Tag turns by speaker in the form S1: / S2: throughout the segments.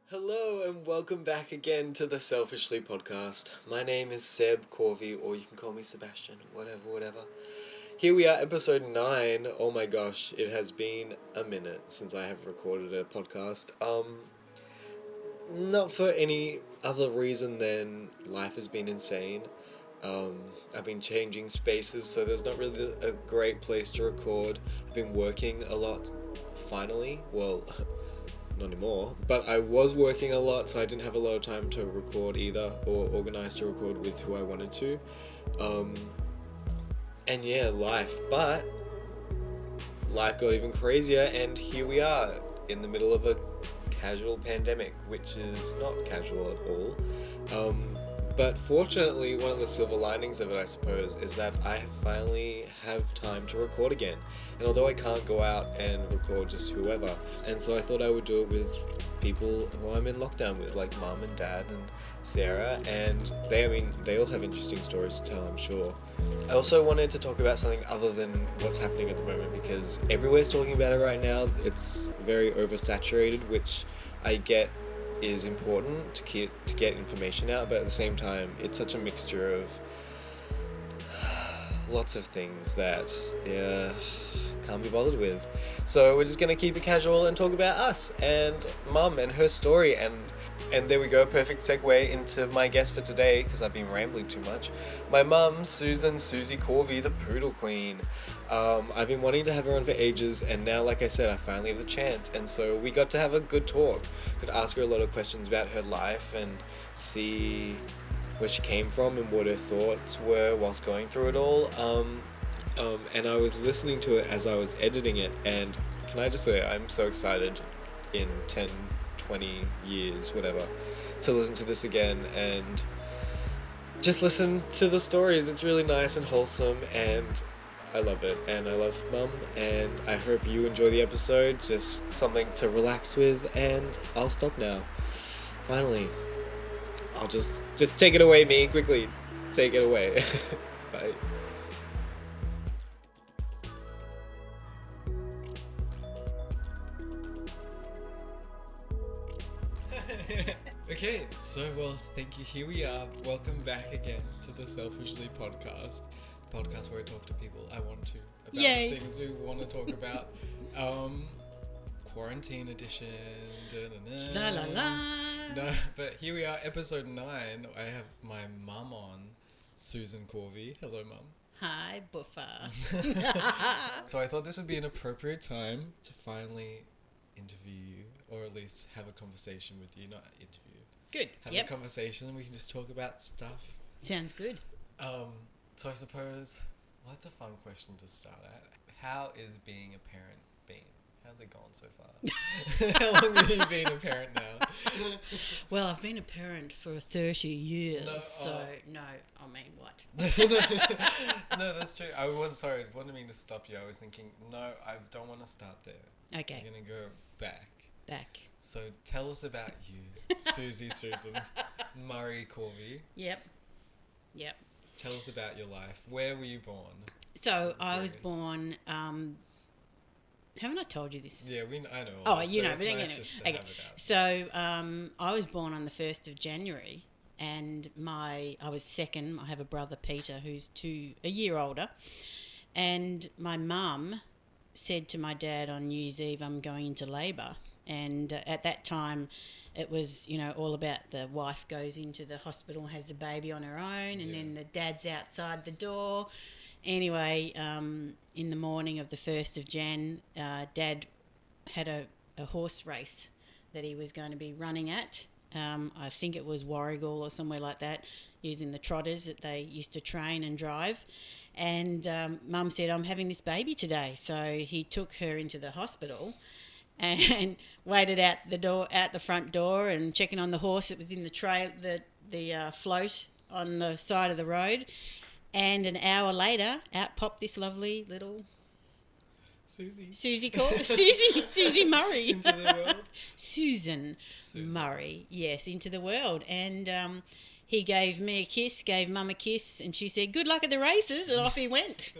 S1: Hello and welcome back again to the Selfishly podcast. My name is Seb Corvi, or you can call me Sebastian, whatever. Here we are, episode 9. Oh my gosh, it has been a minute since I have recorded a podcast. Not for any other reason than life has been insane. I've been changing spaces, so there's not really a great place to record. I've been working a lot, finally. Well, not anymore, but I was working a lot, so I didn't have a lot of time to record either, or organize to record with who I wanted to. And yeah, life got even crazier, and here we are in the middle of a casual pandemic, which is not casual at all. But fortunately, one of the silver linings of it, I suppose, is that I finally have time to record again. And although I can't go out and record just whoever, and so I thought I would do it with people who I'm in lockdown with, like Mum and Dad and Sarah, and they all have interesting stories to tell, I'm sure. I also wanted to talk about something other than what's happening at the moment, because everywhere's talking about it right now. It's very oversaturated, which I get is important to get information out, but at the same time it's such a mixture of lots of things that can't be bothered with. So we're just gonna keep it casual and talk about us and Mum and her story, and there we go, perfect segue into my guest for today, because I've been rambling too much. My mum, Susan Corvi, the Poodle Queen. I've been wanting to have her on for ages, and now, like I said, I finally have the chance, and so we got to have a good talk. Could ask her a lot of questions about her life and see where she came from and what her thoughts were whilst going through it all. And I was listening to it as I was editing it, and can I just say, I'm so excited in 10, 20 years, whatever, to listen to this again and just listen to the stories. It's really nice and wholesome, and I love it, and I love Mum, and I hope you enjoy the episode. Just something to relax with, and I'll stop now. Finally, I'll just take it away, me, quickly. Take it away. Bye. Okay, so thank you. Here we are. Welcome back again to the Selfishly podcast where I talk to people I want to about the things we want to talk about. Quarantine edition.
S2: La la la.
S1: No, but here we are, episode 9. I have my mum on, Susan Corvi. Hello, Mum.
S2: Hi, Buffer.
S1: So I thought this would be an appropriate time to finally interview you, or at least have a conversation with you. Not interview.
S2: Good.
S1: Have a conversation, and we can just talk about stuff.
S2: Sounds good.
S1: So I suppose, that's a fun question to start at. How is being a parent been? How's it gone so far? How long have you been a parent now?
S2: Well, I've been a parent for 30 years, no, I mean, what?
S1: No, that's true. I wanted me to stop you. I was thinking, no, I don't want to start there.
S2: Okay.
S1: I'm going to go back. So tell us about you, Susan Murray Corvi.
S2: Yep.
S1: Tell us about your life. Where were you born?
S2: So I was born, haven't I told you this?
S1: Yeah, I know.
S2: Oh, you know, but
S1: nice
S2: anyway.
S1: Just to have it out.
S2: So I was born on the 1st of January, and I was second. I have a brother, Peter, who's a year older, and my mum said to my dad on New Year's Eve, I'm going into labour. And at that time, it was, all about the wife goes into the hospital, has the baby on her own, and then the dad's outside the door. Anyway, in the morning of the 1st of Jan, Dad had a horse race that he was going to be running at. I think it was Warragul or somewhere like that, using the trotters that they used to train and drive. And Mum said, I'm having this baby today. So he took her into the hospital and waited out the front door, and checking on the horse. It was in the float on the side of the road. And an hour later, out popped this lovely little Susie Murray
S1: into the world.
S2: Susan Murray, yes, into the world. And he gave me a kiss, gave Mum a kiss, and she said, "Good luck at the races," and off he went.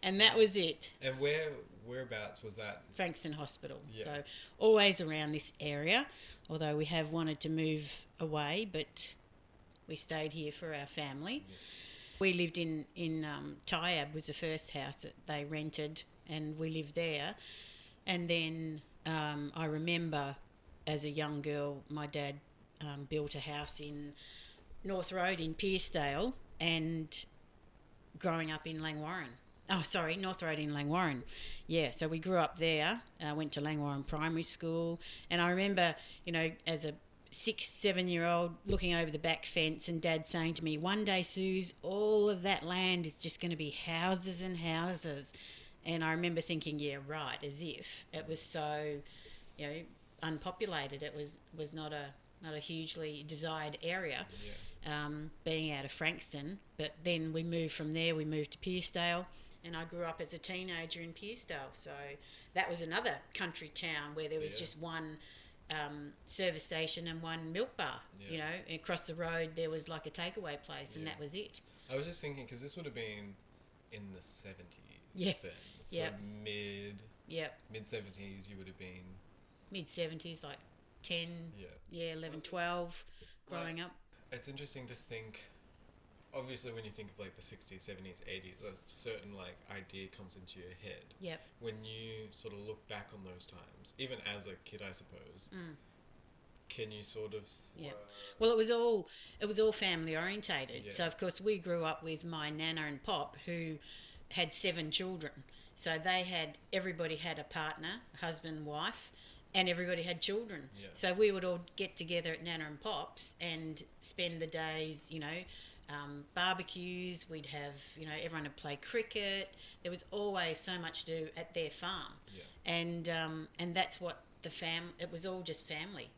S2: And that was it.
S1: And where whereabouts was that?
S2: Frankston Hospital.
S1: Yeah.
S2: So always around this area, although we have wanted to move away, but we stayed here for our family.
S1: Yeah.
S2: We lived in Tyab was the first house that they rented, and we lived there. And then I remember as a young girl, my dad built a house in North Road in Pearcedale, and growing up in Langwarrin. Oh, sorry, North Road in Langwarrin. Yeah, so we grew up there, went to Langwarrin Primary School, and I remember, as a 6, 7-year-old looking over the back fence and Dad saying to me, one day, Suze, all of that land is just going to be houses and houses. And I remember thinking, yeah, right, as if it was so, unpopulated. It was not a hugely desired area, being out of Frankston. But then we moved from there, we moved to Pearcedale, and I grew up as a teenager in Pearcedale. So that was another country town where there was just one service station and one milk bar. And across the road there was like a takeaway place, and that was it.
S1: I was just thinking, because this would have been in the 70s
S2: Yeah.
S1: then. So mid 70s you would have been...
S2: Mid 70s, like 10, 11, 12, growing up.
S1: It's interesting to think, obviously when you think of like the 60s, 70s, 80s, a certain like idea comes into your head.
S2: Yep.
S1: When you sort of look back on those times, even as a kid, I suppose, can you sort of...
S2: Well, it was all family orientated. So of course we grew up with my nana and pop, who had 7 children. So everybody had a partner, husband, wife, and everybody had children. Yeah. So we would all get together at Nana and Pop's and spend the days, barbecues. We'd have, everyone would play cricket. There was always so much to do at their farm. Yeah. And that's what it was all just family.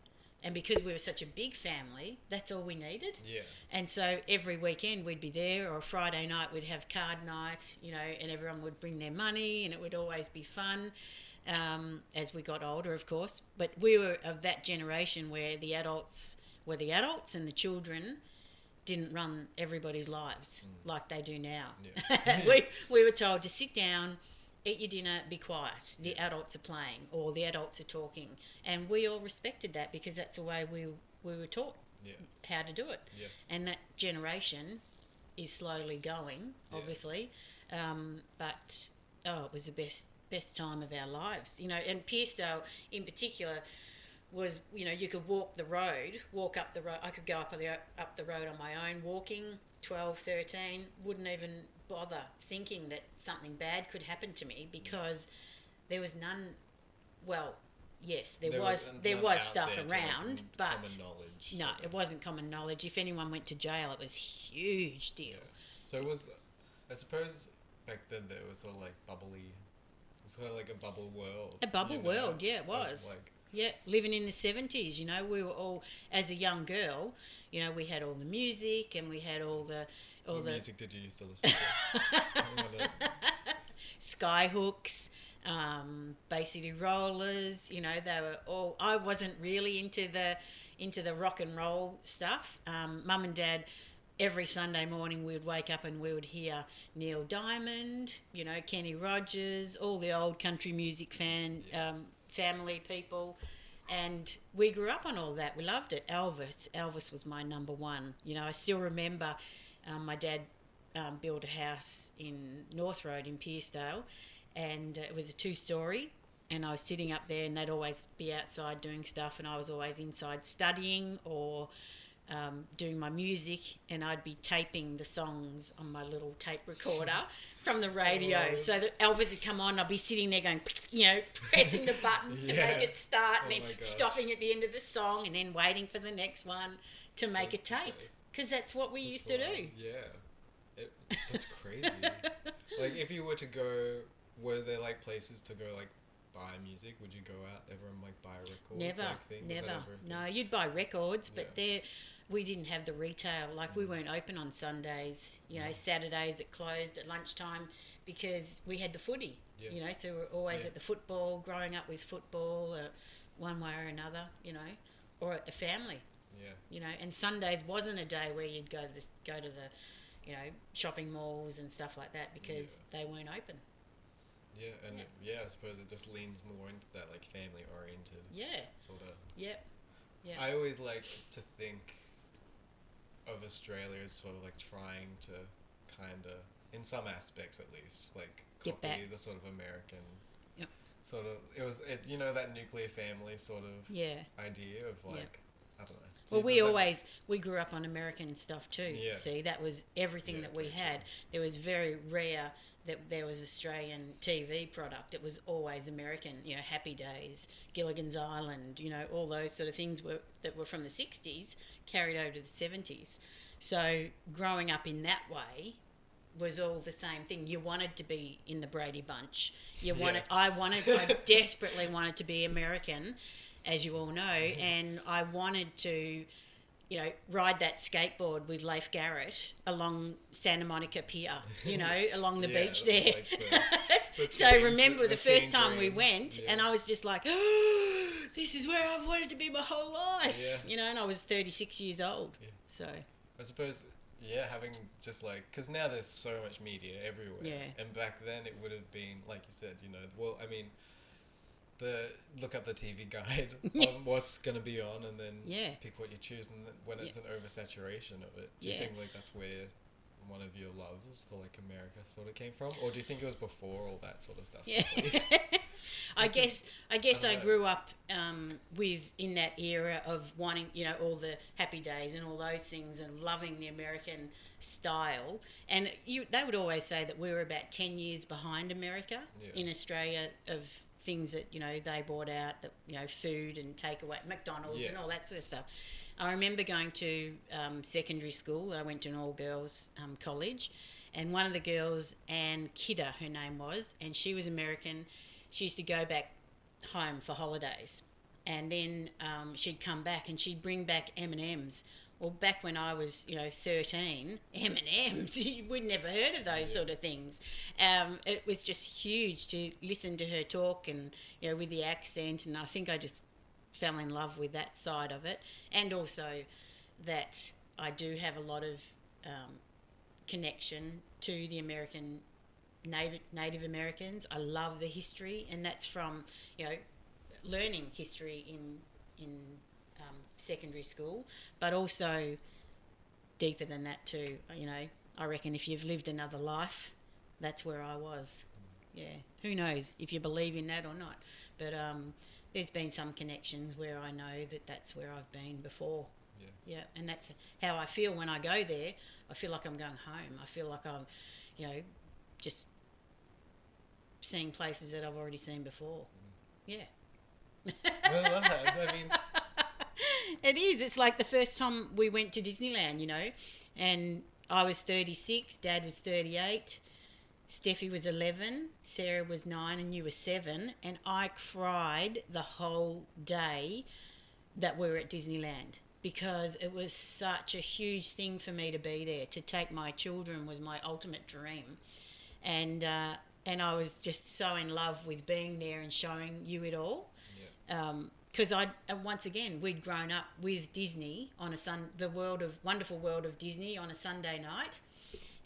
S2: And because we were such a big family, that's all we needed. Yeah. And so every weekend we'd be there, or Friday night we'd have card night, and everyone would bring their money, and it would always be fun. As we got older, of course. But we were of that generation where the adults were the adults and the children didn't run everybody's lives like they do now. Yeah. we were told to sit down, eat your dinner, be quiet. The adults are playing or the adults are talking. And we all respected that because that's the way we were taught how to do it. Yeah. And that generation is slowly going, obviously. But it was the best time of our lives. And Pearcedale in particular was, you could walk up the road. I could go up the road on my own, walking, 12, 13, wouldn't even bother thinking that something bad could happen to me because there was none. Well, yes, there was stuff around, but
S1: common knowledge.
S2: No, it wasn't common knowledge. If anyone went to jail, it was a huge deal. Yeah.
S1: So it was, I suppose back then there was sort of like bubbly. It was kind of like a bubble world.
S2: A bubble world, yeah, it was. Living in the 70s, we were all, as a young girl, we had all the music and we had all the...
S1: What music did you used to listen to?
S2: Skyhooks, Bay City Rollers, they were all... I wasn't really into the rock and roll stuff. Mum and Dad, every Sunday morning we would wake up and we would hear Neil Diamond, Kenny Rogers, all the old country music family people, and we grew up on all that. We loved it. Elvis was my number one. I still remember my dad built a house in North Road in Pearcedale, and it was a 2-story, and I was sitting up there and they'd always be outside doing stuff and I was always inside studying or doing my music, and I'd be taping the songs on my little tape recorder from the radio. So that Elvis would come on, I'd be sitting there going, pressing the buttons to make it start, and then stopping at the end of the song and then waiting for the next one to make a tape, because that's what we used to do.
S1: Yeah. That's crazy. Like, if you were to go, were there like places to go like buy music? Would you go out ever and like buy records?
S2: Never. No, you'd buy records, but we didn't have the retail. Like, we weren't open on Sundays. Saturdays it closed at lunchtime because we had the footy. Yeah. So we were always at the football, growing up with football, one way or another. Or at the family. Yeah. And Sundays wasn't a day where you'd go to the shopping malls and stuff like that because they weren't open.
S1: Yeah, and
S2: Yeah.
S1: I suppose it just leans more into that like family oriented
S2: Yeah.
S1: sort of.
S2: Yep. Yep.
S1: I always like to think of Australia as sort of like trying to kind of, in some aspects at least, like
S2: Get back.
S1: copy the sort of American
S2: Yep.
S1: sort of. You know, that nuclear family sort of
S2: Yeah.
S1: idea of like,
S2: Yep.
S1: I don't know.
S2: Well,
S1: Does that-
S2: we grew up on American stuff too.
S1: Yeah.
S2: See, that was everything
S1: Yeah,
S2: that we
S1: very
S2: had.
S1: true.
S2: There was very rare that there was Australian TV product. It was always American. You know, Happy Days, Gilligan's Island. You know, all those sort of things that were from the '60s carried over to the '70s. So growing up in that way was all the same thing. You wanted to be in the Brady Bunch. I desperately wanted to be American, as you all know, and I wanted to, you know, ride that skateboard with Leif Garrett along Santa Monica Pier, you know, along the
S1: Yeah,
S2: beach
S1: that's
S2: there.
S1: like the
S2: So I remember the
S1: teen
S2: first time we
S1: dream.
S2: went,
S1: Yeah.
S2: and I was just like, oh, this is where I've wanted to be my whole life,
S1: Yeah.
S2: you know, and I was 36 years old.
S1: Yeah.
S2: So,
S1: I suppose, yeah, having just like, because now there's so much media everywhere.
S2: Yeah.
S1: And back then it would have been, like you said, you know, well, I mean, look up the TV guide on what's going to be on and then
S2: Yeah.
S1: pick what you choose. And then when it's an oversaturation of it, do you
S2: Yeah.
S1: think like that's where one of your loves for like America sort of came from? Or do you think it was before all that sort of stuff?
S2: yeah. I guess I
S1: don't know.
S2: grew up with in that era of wanting, you know, all the Happy Days and all those things and loving the American style. And they would always say that we were about 10 years behind America
S1: Yeah.
S2: in Australia of things that, you know, they bought out, that, you know, food and takeaway, McDonald's
S1: Yeah.
S2: and all that sort of stuff. I remember going to secondary school. I went to an all-girls college, and one of the girls, Ann Kidder, her name was, and she was American. She used to go back home for holidays, and then she'd come back and she'd bring back M&Ms. Well, back when I was, you know, 13, M&Ms, we'd never heard of those sort of things. It was just huge to listen to her talk and, you know, with the accent, and I think I just fell in love with that side of it, and also that I do have a lot of connection to the American Native Americans. I love the history, and that's from, you know, learning history in secondary school, but also deeper than that too. You know, I reckon if you've lived another life, that's where I was. Yeah, who knows if you believe in that or not, but there's been some connections where I know that that's where I've been before. Yeah, and that's how I feel when I go there. I feel like I'm going home. I feel like I'm, you know, just seeing places that I've already seen before. Yeah.
S1: I love that. I mean,
S2: It is. It's like the first time we went to Disneyland, you know, and I was 36, Dad was 38, Steffi was 11, Sarah was 9, and you were 7, and I cried the whole day that we were at Disneyland because it was such a huge thing for me to be there. To take my children was my ultimate dream, and I was just so in love with being there and showing you it all. Because once again, we'd grown up with Disney on the wonderful world of Disney on a Sunday night,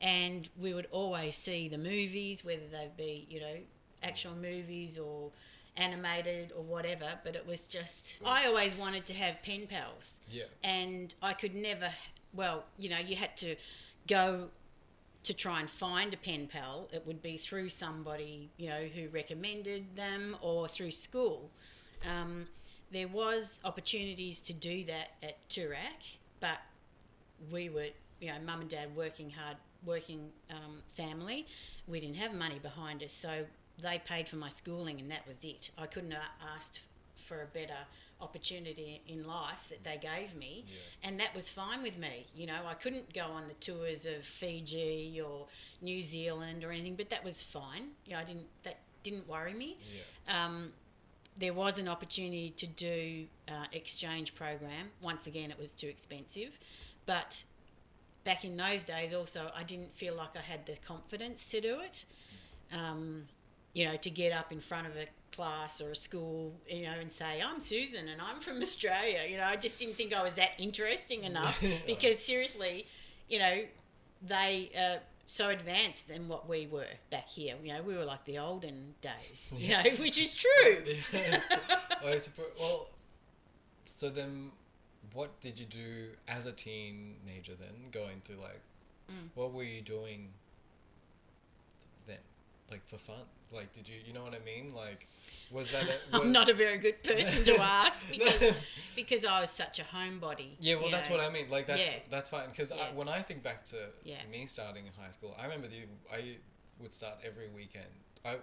S2: and we would always see the movies, whether they be, you know, actual movies or animated or whatever. But it was just, I always wanted to have pen pals, and I could never. Well, you know, you had to go to try and find a pen pal. It would be through somebody, you know, who recommended them or through school. There was opportunities to do that at Toorak, but we were, you know, Mum and Dad working family. We didn't have money behind us, so they paid for my schooling, and that was it. I couldn't have asked for a better opportunity in life that they gave me, and that was fine with me. You know, I couldn't go on the tours of Fiji or New Zealand or anything, but that was fine. You know, that didn't worry me. There was an opportunity to do exchange program. Once again, it was too expensive. But back in those days also, I didn't feel like I had the confidence to do it. You know, to get up in front of a class or a school, you know, and say, I'm Susan and I'm from Australia. You know, I just didn't think I was that interesting enough because seriously, you know, they so advanced than what we were back here. You know, we were like the olden days, you know, which is true.
S1: I suppose, well, so then what did you do as a teenager then, going through like, what were you doing then, like for fun? Like, did you know what I mean? Like, was that
S2: I'm not a very good person to ask because I was such a homebody.
S1: Yeah, well, that's what I mean. Like, that's fine. Because when I think back to me starting in high school, I remember I would start every weekend.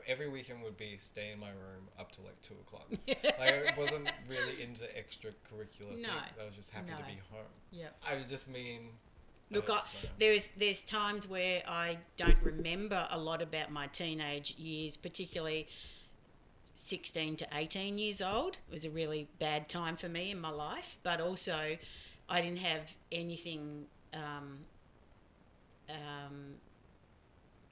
S1: Every weekend would be stay in my room up to like 2 o'clock. Like, I wasn't really into extracurricular things. I was just happy to be home. Yeah. I was just mean...
S2: Look, there's times where I don't remember a lot about my teenage years, particularly 16 to 18 years old. It was a really bad time for me in my life, but also I didn't have anything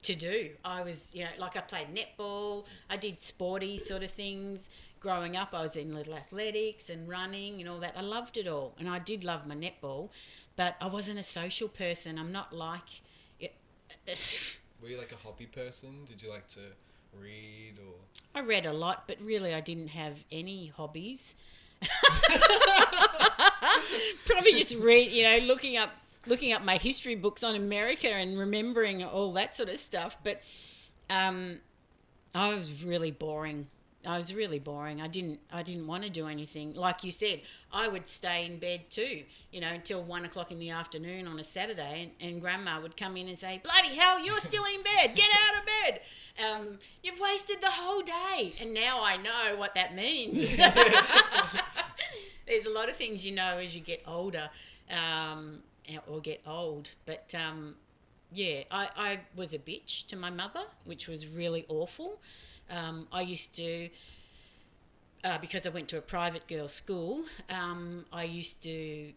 S2: to do. I was, like I played netball, I did sporty sort of things. Growing up, I was in little athletics and running and all that. I loved it all, and I did love my netball, but I wasn't a social person. I'm not like...
S1: Were you like a hobby person? Did you like to read or...
S2: I read a lot, but really I didn't have any hobbies. Probably just read, looking up my history books on America and remembering all that sort of stuff. But I was really boring. I didn't want to do anything. Like you said, I would stay in bed too, until 1 o'clock in the afternoon on a Saturday, and Grandma would come in and say, "Bloody hell, you're still in bed. Get out of bed. You've wasted the whole day." And now I know what that means. There's a lot of things as you get older or get old. But, I was a bitch to my mother, which was really awful. I used to, because I went to a private girls' school, I used to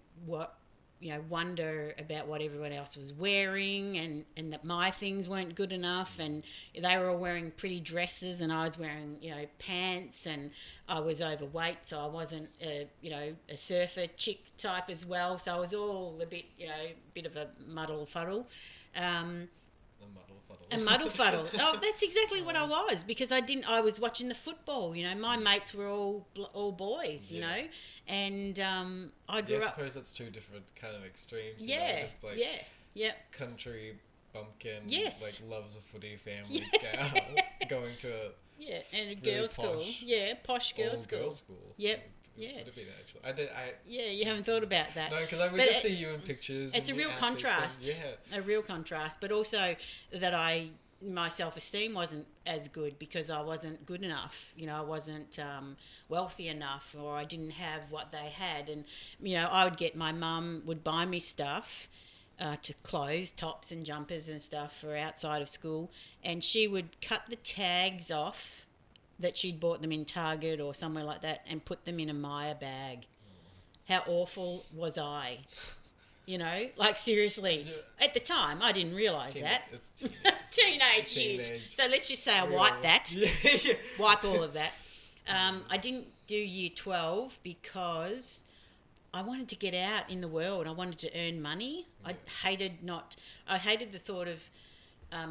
S2: wonder about what everyone else was wearing, and that my things weren't good enough, and they were all wearing pretty dresses and I was wearing, pants, and I was overweight, so I wasn't, a surfer chick type as well, so I was all a bit of a muddle fuddle. A muddle fuddle. Oh, that's exactly what I was, because I was watching the football, my mates were all boys, and I grew up...
S1: I suppose that's two different kind of extremes. Just like country bumpkin, like loves a footy family gal going to
S2: a girls' school. Posh girls' school.
S1: Girls' school.
S2: Yep.
S1: Yeah. Would have been actually.
S2: You haven't thought about that.
S1: No, because I would just see you in pictures.
S2: It's a real contrast. A real contrast, but also that my self-esteem wasn't as good because I wasn't good enough. I wasn't wealthy enough, or I didn't have what they had. And my mum would buy me stuff, to clothes, tops and jumpers and stuff for outside of school, and she would cut the tags off that she'd bought them in Target or somewhere like that and put them in a Maya bag. How awful was I? Like seriously. At the time, I didn't realise that.
S1: It's
S2: teenage years. So let's just say I wiped that. Wipe all of that. I didn't do year 12 because I wanted to get out in the world. I wanted to earn money. I hated the thought of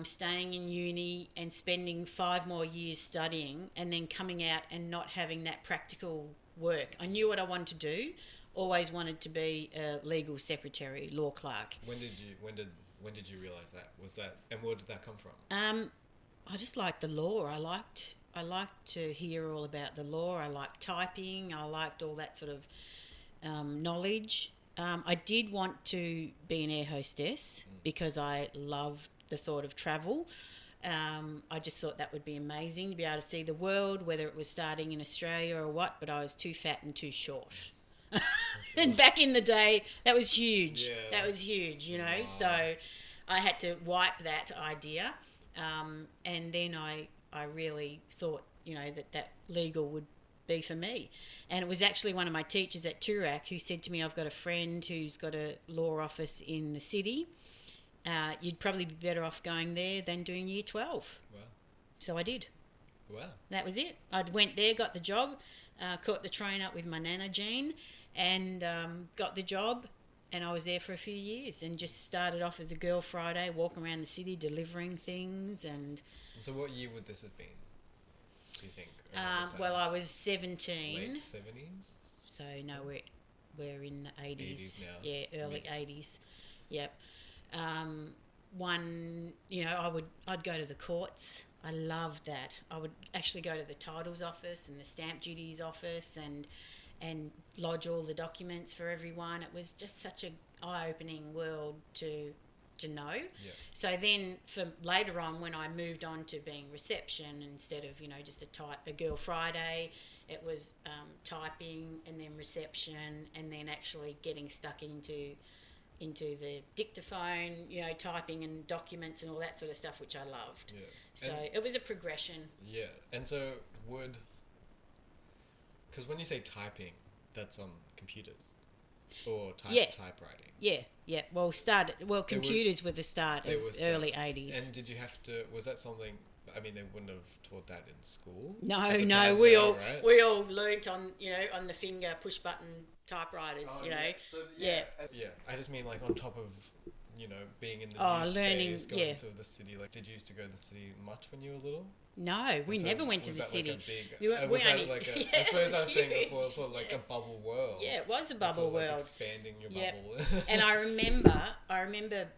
S2: staying in uni and spending 5 more years studying and then coming out and not having that practical work. I knew what I wanted to do. Always wanted to be a legal secretary, law clerk.
S1: When did you realise that? And where did that come from?
S2: I just liked the law. I liked to hear all about the law. I liked typing. I liked all that sort of knowledge. I did want to be an air hostess because I loved the thought of travel. I just thought that would be amazing to be able to see the world, whether it was starting in Australia or what, but I was too fat and too short. And back in the day, that was huge.
S1: Yeah.
S2: That was huge, Wow. So I had to wipe that idea. And then I really thought, that legal would be for me. And it was actually one of my teachers at Toorak who said to me, "I've got a friend who's got a law office in the city. You'd probably be better off going there than doing year 12.
S1: Wow.
S2: So I did.
S1: Wow.
S2: That was it. I went there, got the job, caught the train up with my Nana Jean, and got the job, I was there for a few years and just started off as a Girl Friday, walking around the city delivering things. And
S1: so what year would this have been, do you think?
S2: well, I was 17.
S1: Late 70s?
S2: So no, we're in the 80s.
S1: 80s now.
S2: Yeah, early 80s. Yep. I'd go to the courts. I loved that. I would actually go to the titles office and the stamp duties office and lodge all the documents for everyone. It was just such a eye-opening world to know.
S1: Yeah.
S2: So then for later on, when I moved on to being reception instead of, just a Girl Friday, it was typing and then reception and then actually getting stuck into the dictaphone, typing and documents and all that sort of stuff, which I loved.
S1: Yeah.
S2: So it was a progression.
S1: Yeah. And so because when you say typing, that's on computers or typewriting.
S2: Yeah. Well, computers were the start of early 80s.
S1: And did you have to, was that something, I mean, they wouldn't have taught that in school?
S2: No, we all learnt on the finger push button typewriters,
S1: Yeah. So,
S2: yeah.
S1: I just mean like on top of, being in the
S2: learning,
S1: going to the city. Like, did you used to go to the city much when you were little?
S2: No, we never went to the city.
S1: I suppose I was saying before, sort of like a bubble world.
S2: Yeah, it was a bubble world.
S1: Like expanding your bubble.
S2: And I remember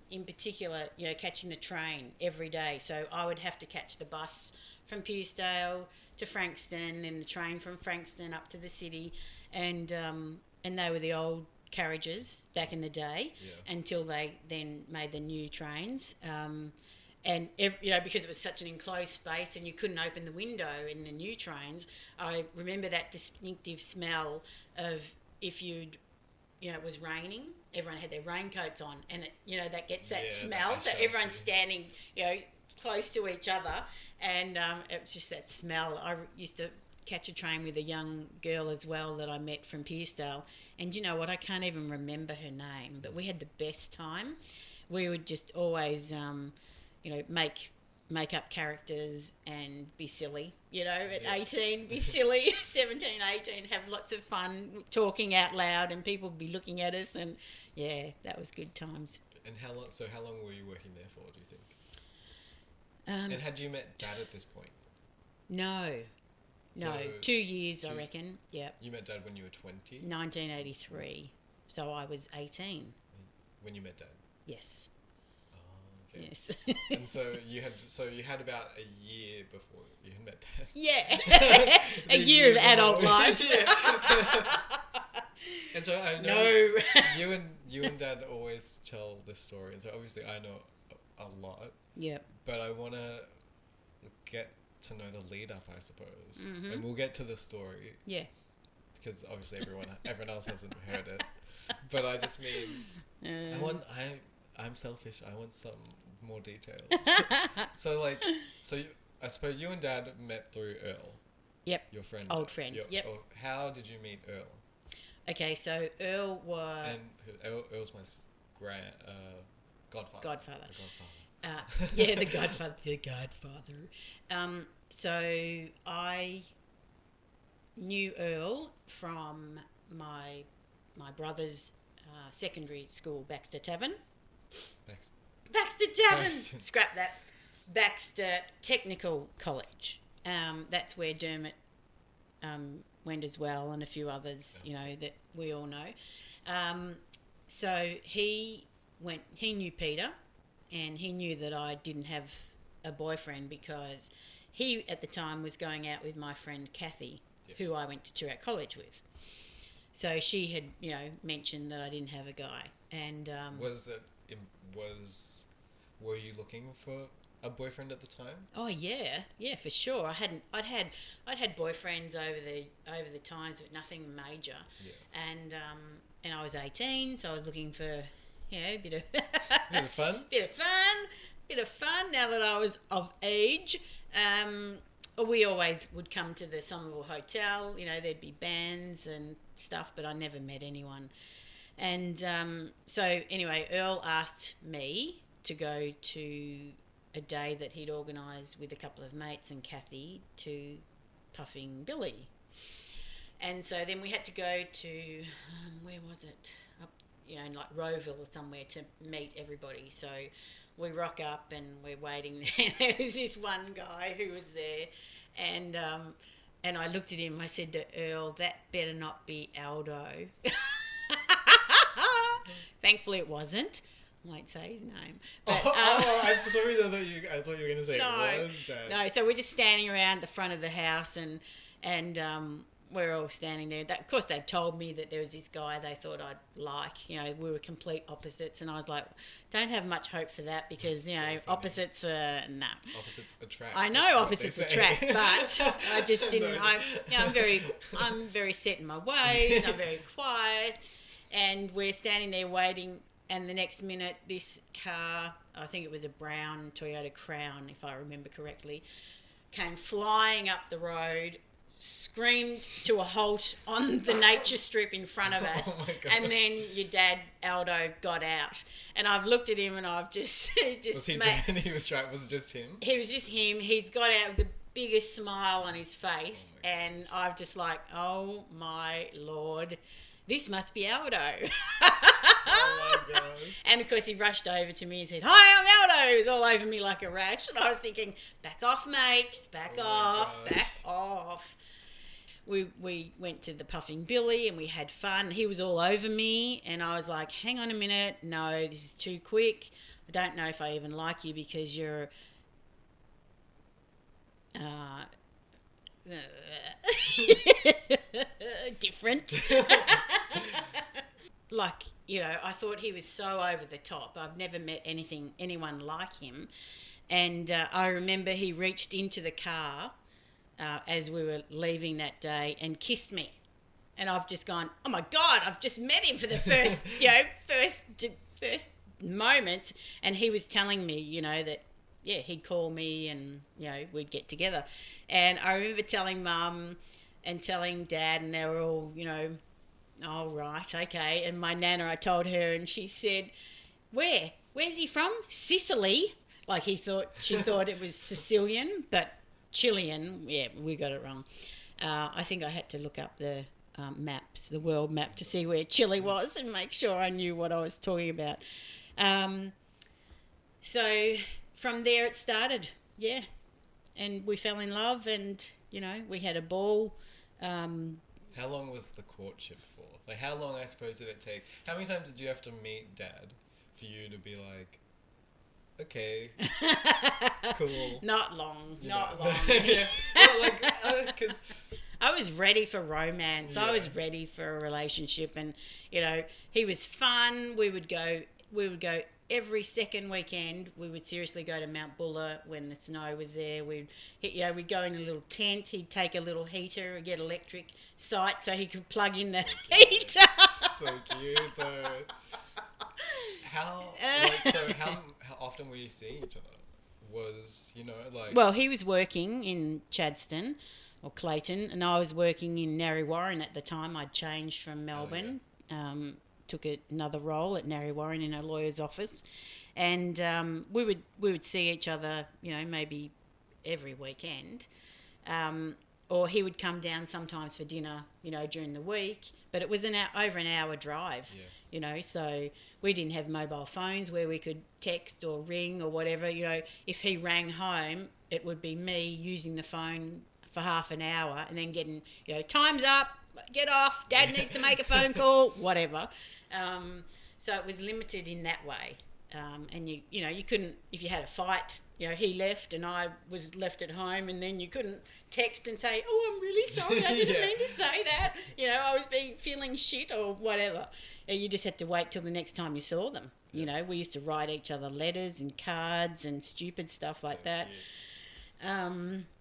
S2: in particular, catching the train every day. So I would have to catch the bus from Pearsdale to Frankston, then the train from Frankston up to the city, and they were the old carriages back in the day until they then made the new trains. Because it was such an enclosed space and you couldn't open the window in the new trains, I remember that distinctive smell of if it was raining, everyone had their raincoats on, and that gets that smell. So everyone's standing, close to each other, and it was just that smell. I used to catch a train with a young girl as well that I met from Pearsdale, and you know what? I can't even remember her name, but we had the best time. We would just always, make up characters and be silly, at 18, be silly, 17, 18, have lots of fun talking out loud and people would be looking at us, and that was good times.
S1: And how long were you working there for, do you think? And had you met Dad at this point?
S2: No, 2 years, I reckon. Yeah.
S1: You met Dad when you were 20?
S2: 1983, so I was 18.
S1: When you met Dad?
S2: Yes.
S1: Okay.
S2: Yes.
S1: And so you had about a year before you had met Dad.
S2: Yeah. A year of adult life.
S1: And so I know you and Dad always tell this story, and so obviously I know a lot.
S2: Yeah.
S1: But I want to get to know the lead up, I suppose,
S2: mm-hmm.
S1: and we'll get to the story.
S2: Yeah. Because
S1: obviously everyone else hasn't heard it, but I just mean I'm selfish. I want some more details. I suppose you and Dad met through Earl.
S2: Yep.
S1: Your friend.
S2: Old friend. Yep.
S1: How did you meet Earl?
S2: Okay, so Earl was...
S1: And Earl's my godfather.
S2: Godfather.
S1: The godfather.
S2: The godfather. The godfather. So I knew Earl from my brother's secondary school, Baxter Tavern. Baxter Tavern! Scrap that. Baxter Technical College. That's where Dermot went as well, and a few others, that we all know. So he knew Peter, and he knew that I didn't have a boyfriend because he, at the time, was going out with my friend Kathy, who I went to Toorak College with. So she had, mentioned that I didn't have a guy. And were you looking for a boyfriend at the time? Oh yeah, for sure. I'd had boyfriends over the times, but nothing major. Yeah. And I was 18, so I was looking for a bit of
S1: fun.
S2: Bit of fun. Now that I was of age, we always would come to the Somerville Hotel. There'd be bands and stuff, but I never met anyone. And so anyway, Earl asked me to go to a day that he'd organised with a couple of mates and Kathy to Puffing Billy. And so then we had to go to, where was it? Up like Rowville or somewhere to meet everybody. So we rock up and we're waiting there. There was this one guy who was there, and I looked at him. I said to Earl, "That better not be Aldo." Thankfully, it wasn't. I won't say his name. But,
S1: for some reason I thought you were going to say
S2: no,
S1: it was Dad.
S2: No, so we're just standing around the front of the house, and we're all standing there. Of course, they told me that there was this guy they thought I'd like. You know, we were complete opposites, and I was like, don't have much hope for that because, opposites are, nah.
S1: Opposites attract.
S2: I know opposites attract, but I just didn't. No. I'm very set in my ways. I'm very quiet, and we're standing there waiting. And the next minute, this car, I think it was a brown Toyota Crown, if I remember correctly, came flying up the road, screamed to a halt on the nature strip in front of us.
S1: Oh my God.
S2: And then your dad, Aldo, got out. And I've looked at him and I've just...
S1: Was it just him?
S2: He was just him. He's got out with the biggest smile on his face.
S1: Oh
S2: and I've just like, oh my Lord, this must be Aldo.
S1: Oh my gosh.
S2: And of course he rushed over to me and said, "Hi, I'm Aldo." He was all over me like a rash. And I was thinking, back off, mate. Just back off. We went to the Puffing Billy and we had fun. He was all over me and I was like, hang on a minute. No, this is too quick. I don't know if I even like you because you're... different. Like, I thought he was so over the top. I've never met anyone like him. And I remember he reached into the car as we were leaving that day and kissed me. And I've just gone, oh my God, I've just met him for the first, first moment. And he was telling me, that, he'd call me and, we'd get together. And I remember telling Mum and telling Dad, and they were all, oh, right, okay. And my nana, I told her, and she said, where's he from? Sicily. Like she thought it was Sicilian, but Chilean. Yeah, we got it wrong. I think I had to look up the maps, the world map, to see where Chile was and make sure I knew what I was talking about. So from there it started, yeah. And we fell in love and, we had a ball.
S1: How long was the courtship for? Like, how long, I suppose, did it take? How many times did you have to meet Dad for you to be like, okay, cool?
S2: Not long.
S1: Yeah, because
S2: I was ready for romance.
S1: Yeah.
S2: I was ready for a relationship, and he was fun. We would go every second weekend. We would seriously go to Mount Buller when the snow was there. We'd go in a little tent. He'd take a little heater, get electric sight so he could plug in the heater.
S1: So cute though. How often were you seeing each other?
S2: Well, he was working in Chadstone or Clayton, and I was working in Narre Warren at the time. I'd changed from Melbourne. Oh, yeah. Took another role at Narre Warren in a lawyer's office, and we would see each other, maybe every weekend, or he would come down sometimes for dinner, during the week. But it was over an hour drive, so we didn't have mobile phones where we could text or ring or whatever. If he rang home, it would be me using the phone for half an hour and then getting, time's up, get off, Dad needs to make a phone call, whatever. So it was limited in that way. And you couldn't, if you had a fight, he left and I was left at home, and then you couldn't text and say, oh, I'm really sorry, I didn't mean to say that. I was feeling shit or whatever. You just had to wait till the next time you saw them. We used to write each other letters and cards and stupid stuff like that.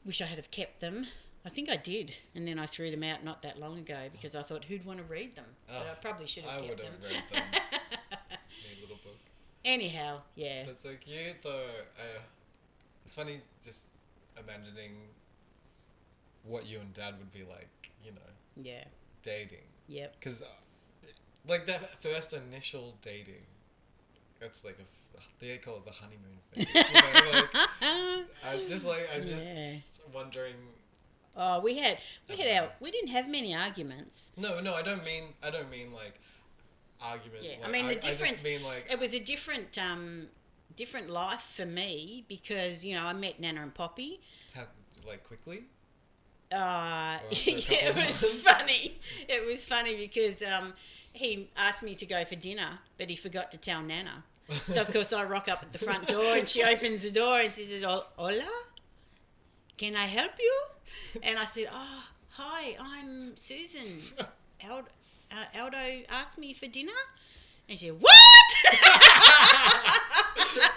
S2: Wish I had have kept them. I think I did, and then I threw them out not that long ago because I thought, who'd want to read them? But I probably should have kept them.
S1: I would have read them. Neat little book.
S2: Anyhow, yeah.
S1: That's so cute, though. It's funny just imagining what you and Dad would be like,
S2: Yeah.
S1: dating.
S2: Yep.
S1: Because, that first initial dating, that's like they call it the honeymoon phase. I'm just wondering.
S2: Oh, we didn't have many arguments.
S1: No, I don't mean like argument.
S2: Yeah,
S1: Like,
S2: I mean the
S1: I
S2: difference.
S1: just mean like
S2: It was a different life for me because I met Nana and Poppy.
S1: how like quickly.
S2: Uh,
S1: Or after a
S2: yeah,
S1: couple
S2: it
S1: of
S2: was
S1: months?
S2: funny. It was funny because he asked me to go for dinner, but he forgot to tell Nana. So of course I rock up at the front door and she opens the door and she says, "Hola, can I help you?" And I said, "Oh, hi, I'm Susan. Aldo asked me for dinner." And she said, "What?"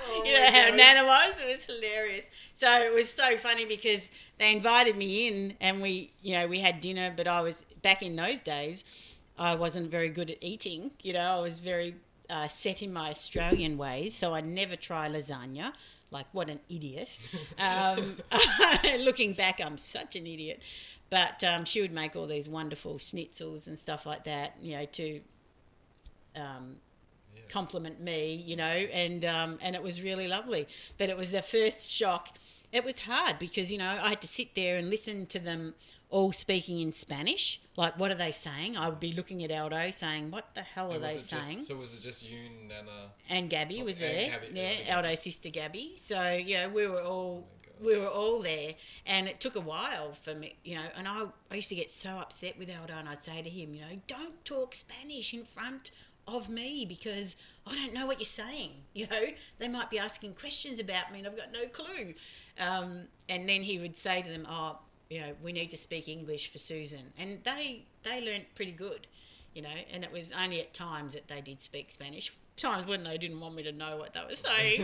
S1: Oh
S2: You know
S1: my
S2: how
S1: God.
S2: Nana was? It was hilarious. So it was so funny because they invited me in and we had dinner, but I was, back in those days, I wasn't very good at eating. I was very set in my Australian ways, so I'd never try lasagna. Like, what an idiot. Looking back, I'm such an idiot. But she would make all these wonderful schnitzels and stuff like that, to compliment me, and it was really lovely. But it was the first shock. It was hard because, I had to sit there and listen to them all speaking in Spanish. Like, what are they saying? I would be looking at Aldo saying, what the hell are
S1: And
S2: they
S1: was it
S2: saying?
S1: so was it just you, Nana?
S2: And Gabby was
S1: And
S2: there.
S1: Gabby,
S2: Yeah,
S1: Gabby.
S2: Aldo's sister Gabby. So, we were all...
S1: Oh my God.
S2: We were all there, and it took a while for me, and I used to get so upset with Aldo, and I'd say to him, don't talk Spanish in front of me because I don't know what you're saying. They might be asking questions about me and I've got no clue. And then he would say to them, "Oh, we need to speak English for Susan," and they learnt pretty good, and it was only at times that they did speak Spanish. Times when they didn't want me to know what they were saying.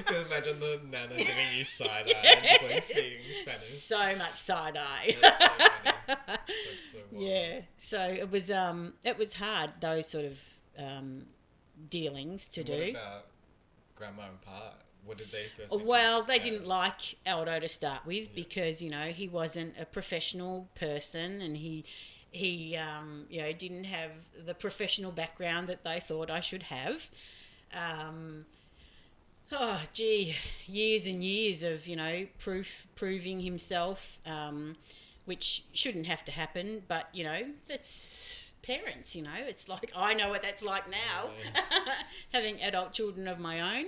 S1: Can you imagine the Nana giving you side eye and just like speaking Spanish?
S2: So much side eye.
S1: That's so funny. That's so wild.
S2: Yeah. So it was hard, those sort of dealings to
S1: And
S2: do.
S1: What about Grandma and Pa? What did they first think
S2: Well,
S1: of
S2: they
S1: Dad?
S2: didn't like Aldo to start with
S1: Yeah.
S2: because he wasn't a professional person, and he didn't have the professional background that they thought I should have. Years and years of proving himself, which shouldn't have to happen, but that's parents. It's like, I know what that's like now. Having adult children of my own.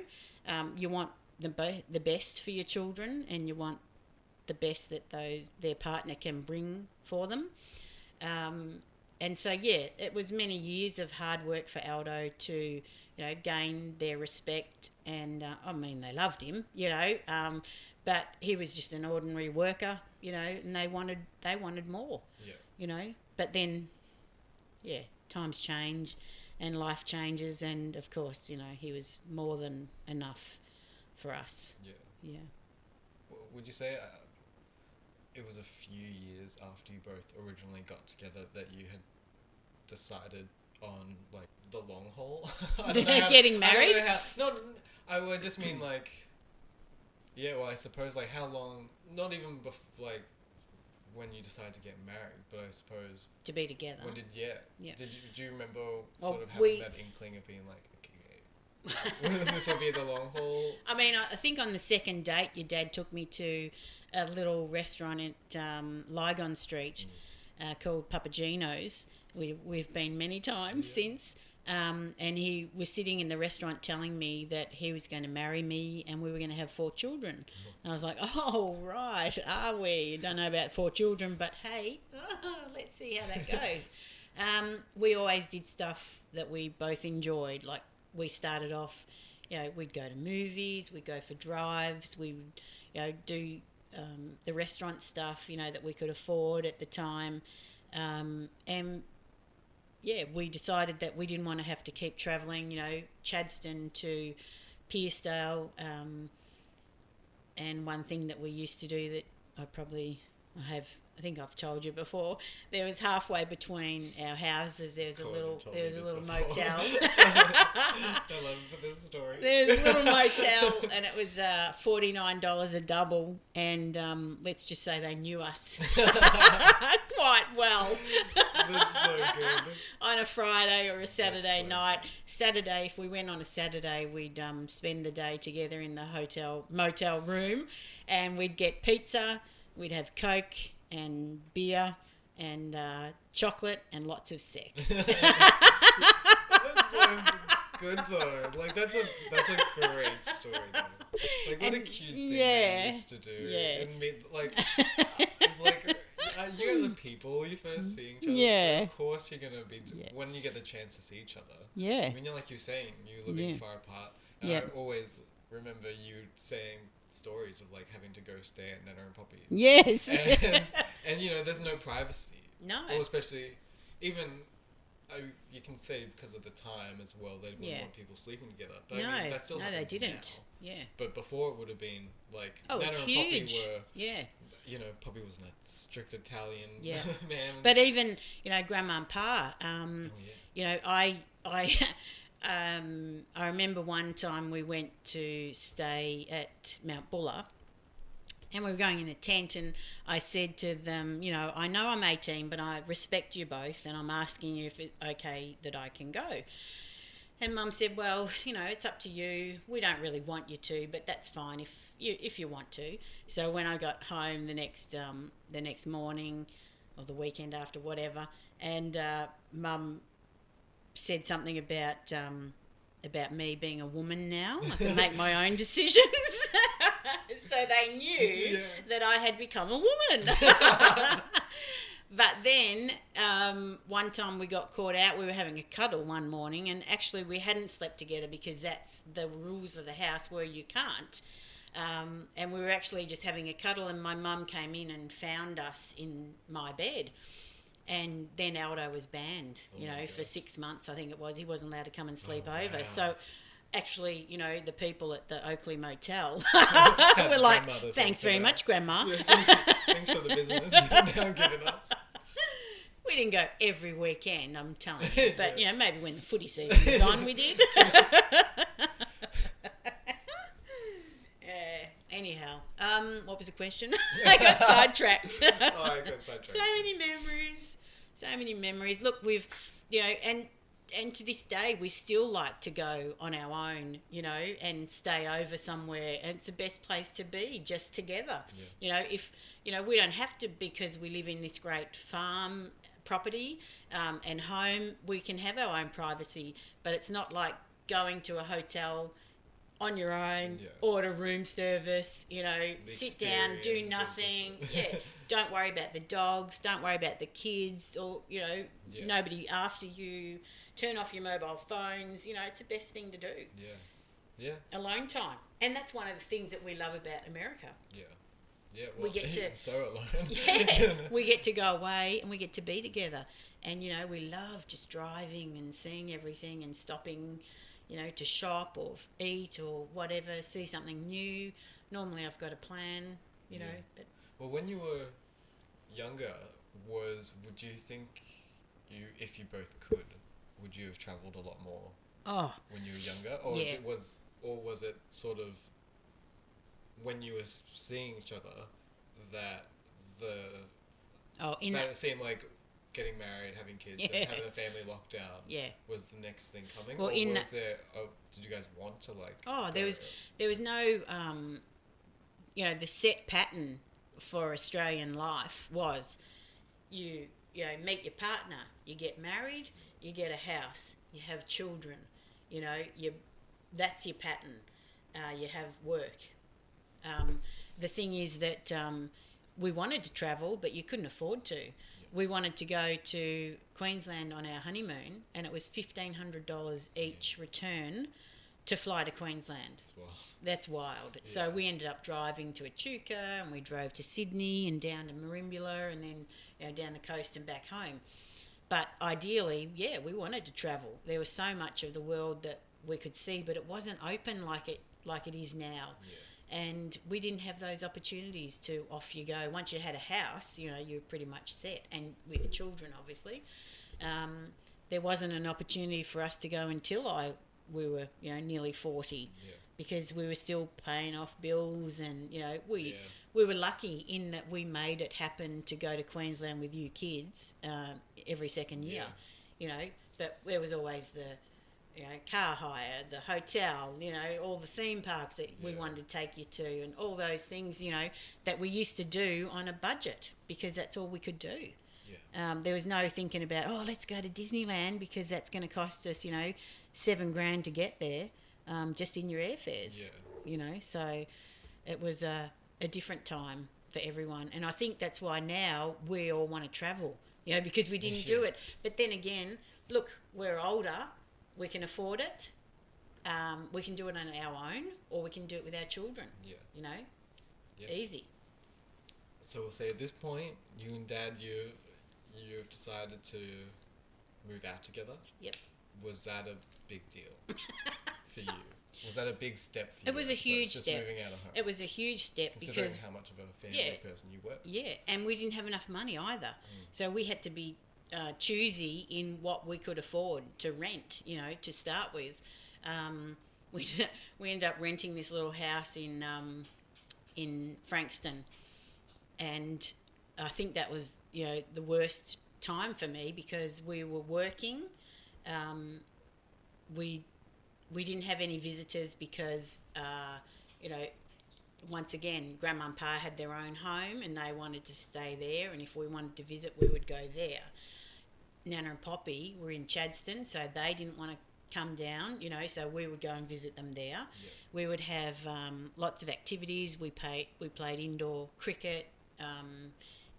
S2: You want the best for your children, and you want the best that their partner can bring for them. And so, it was many years of hard work for Aldo to, gain their respect. And they loved him, but he was just an ordinary worker, and they wanted more, But then, times change, and life changes, and of course, he was more than enough for us.
S1: Yeah.
S2: Yeah.
S1: Would you say it was a few years after you both originally got together that you had decided on like the long haul? I don't know
S2: Getting
S1: I
S2: married?
S1: don't know how, I would just mean like, well, I suppose like how long? Not even like when you decided to get married, but I suppose
S2: To be together.
S1: when did
S2: Yeah.
S1: do you remember
S2: Well,
S1: sort of having that inkling of being like, okay, this will be the long haul?
S2: I think on the second date, your dad took me to a little restaurant at Lygon Street called Papagino's. We've been many times since. And he was sitting in the restaurant telling me that he was going to marry me and we were going to have 4 children. And I was like, oh, right, are we? Don't know about 4 children, but hey, let's see how that goes. We always did stuff that we both enjoyed. Like, we started off, we'd go to movies, we'd go for drives, we would, do the restaurant stuff, that we could afford at the time. And we decided that we didn't want to have to keep travelling, Chadstone to Pearcedale. And one thing that we used to do that I think I've told you before, there was halfway between our houses, there was a little motel.
S1: I love this story.
S2: There was a little motel, and it was $49 a double, and let's just say they knew us quite well.
S1: That's so good.
S2: On a Friday or a Saturday
S1: so
S2: night. Saturday, if we went on a Saturday, we'd spend the day together in the motel room, and we'd get pizza, we'd have Coke and beer, and chocolate and lots of sex.
S1: That's so good though. Like that's a great story though. Like what a cute thing they used to do.
S2: Yeah.
S1: And it's like you guys are people. You first see each other.
S2: Yeah.
S1: So of course you're gonna be
S2: Yeah.
S1: when you get the chance to see each other.
S2: Yeah.
S1: I mean, like you're saying, you living
S2: Yeah.
S1: far apart. And
S2: Yeah.
S1: I always remember you saying stories of like having to go stay at Nana and Poppy's.
S2: Yes.
S1: And you know, there's no privacy.
S2: No.
S1: Or especially, even you can say because of the time as well, they wouldn't want people sleeping together. But
S2: No,
S1: I mean, that still
S2: they
S1: happens
S2: didn't.
S1: now.
S2: Yeah.
S1: But before it would have been like
S2: Oh,
S1: Nana
S2: it's
S1: and
S2: huge.
S1: Poppy were,
S2: Yeah.
S1: you know, Poppy was a strict Italian
S2: Yeah.
S1: man.
S2: But even, you know, Grandma and Pa,
S1: yeah.
S2: you know, I remember one time we went to stay at Mount Buller, and we were going in the tent, and I said to them, you know, I know I'm 18, but I respect you both, and I'm asking you if it's okay that I can go. And Mum said, well, you know, it's up to you. We don't really want you to, but that's fine if you want to. So when I got home the next morning or the weekend after, whatever, and Mum said something about me being a woman now. I can make my own decisions. So they knew that I had become a woman. But then one time we got caught out. We were having a cuddle one morning, and actually we hadn't slept together because that's the rules of the house where you can't. And we were actually just having a cuddle, and my mum came in and found us in my bed. And then Aldo was banned, you know, for 6 months, I think it was. He wasn't allowed to come and sleep over. Wow. So actually, you know, the people at the Oakley Motel were like, thanks very much, Grandma.
S1: Yeah, thanks for the business you've now given us.
S2: We didn't go every weekend, I'm telling you. But, you know, maybe when the footy season was on, we did. Anyhow, what was the question? I got sidetracked. So many memories. Look, we've, you know, and to this day, we still like to go on our own, you know, and stay over somewhere. And it's the best place to be, just together. Yeah. You know, if, you know, we don't have to because we live in this great farm property and home, we can have our own privacy. But it's not like going to a hotel on your own, order room service, you know, sit down, do nothing. Don't worry about the dogs, don't worry about the kids, or, you know, nobody after you. Turn off your mobile phones. You know, it's the best thing to do. Alone time. And that's one of the things that we love about America. Well, we get to
S1: so alone.
S2: We get to go away and we get to be together. And, you know, we love just driving and seeing everything and stopping, you know, to shop or eat or whatever, see something new. Normally I've got a plan, you know. But
S1: well, when you were younger, would you think if you both could, would you have travelled a lot more when you were younger? Or was it sort of when you were seeing each other that it seemed like getting married, having kids, and having the family locked down was the next thing coming?
S2: Well,
S1: or did you guys want to like...
S2: there was no, you know, the set pattern for Australian life was you know, meet your partner, you get married, you get a house, you have children, you know, that's your pattern. You have work. The thing is that we wanted to travel, but you couldn't afford to. We wanted to go to Queensland on our honeymoon, and it was $1,500 each return to fly to Queensland. That's wild. So we ended up driving to Echuca, and we drove to Sydney and down to Merimbula, and then, you know, down the coast and back home. But ideally, we wanted to travel. There was so much of the world that we could see, but it wasn't open like it is now. And we didn't have those opportunities to off you go. Once you had a house, you know, you were pretty much set, and with children, obviously. There wasn't an opportunity for us to go until we were, you know, nearly 40, because we were still paying off bills, and, you know, we were lucky in that we made it happen to go to Queensland with you kids every second year, you know. But there was always the, you know, car hire, the hotel, you know, all the theme parks that we wanted to take you to, and all those things, you know, that we used to do on a budget because that's all we could do.
S1: Yeah.
S2: There was no thinking about, oh, let's go to Disneyland because that's going to cost us, $7,000 to get there, just in your airfares.
S1: Yeah.
S2: So it was a different time for everyone. And I think that's why now we all want to travel, because we didn't do it. But then again, look, we're older, we can afford it. We can do it on our own, or we can do it with our children.
S1: Yeah. Yep.
S2: Easy.
S1: So we'll say at this point, you and Dad, you've decided to move out together.
S2: Yep.
S1: Was that a big deal for you? Was that a big step for you?
S2: It was a huge
S1: just
S2: step.
S1: Moving out of home.
S2: It was a huge step
S1: Considering
S2: because
S1: how much of a family person you were.
S2: Yeah, and we didn't have enough money either, so we had to be choosy in what we could afford to rent. To start with, we ended up renting this little house in Frankston, and I think that was the worst time for me because we were working. We didn't have any visitors because once again, Grandma and Pa had their own home and they wanted to stay there, and if we wanted to visit, we would go there. Nana and Poppy were in Chadstone, so they didn't want to come down, so we would go and visit them there.
S1: Yeah.
S2: We would have lots of activities. We played indoor cricket,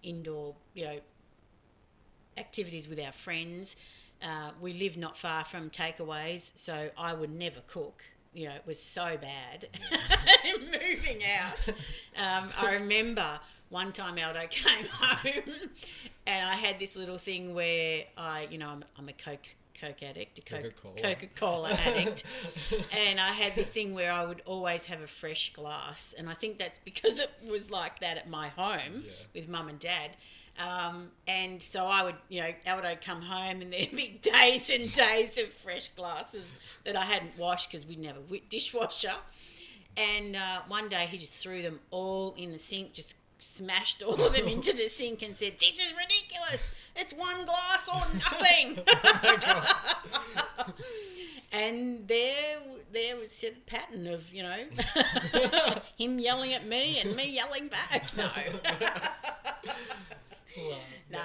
S2: indoor, activities with our friends. We lived not far from takeaways, so I would never cook. It was so bad. Moving out. I remember one time Aldo came home and I had this little thing where I'm a Coke addict, Coca-Cola addict. And I had this thing where I would always have a fresh glass. And I think that's because it was like that at my home with Mum and Dad. And so I would, Aldo would come home and there'd be days and days of fresh glasses that I hadn't washed because we'd never dishwasher. And one day he just threw them all in the sink, just smashed all of them into the sink and said, "This is ridiculous. It's one glass or nothing."
S1: Oh my God.
S2: And there was a pattern of, him yelling at me and me yelling back. No. No.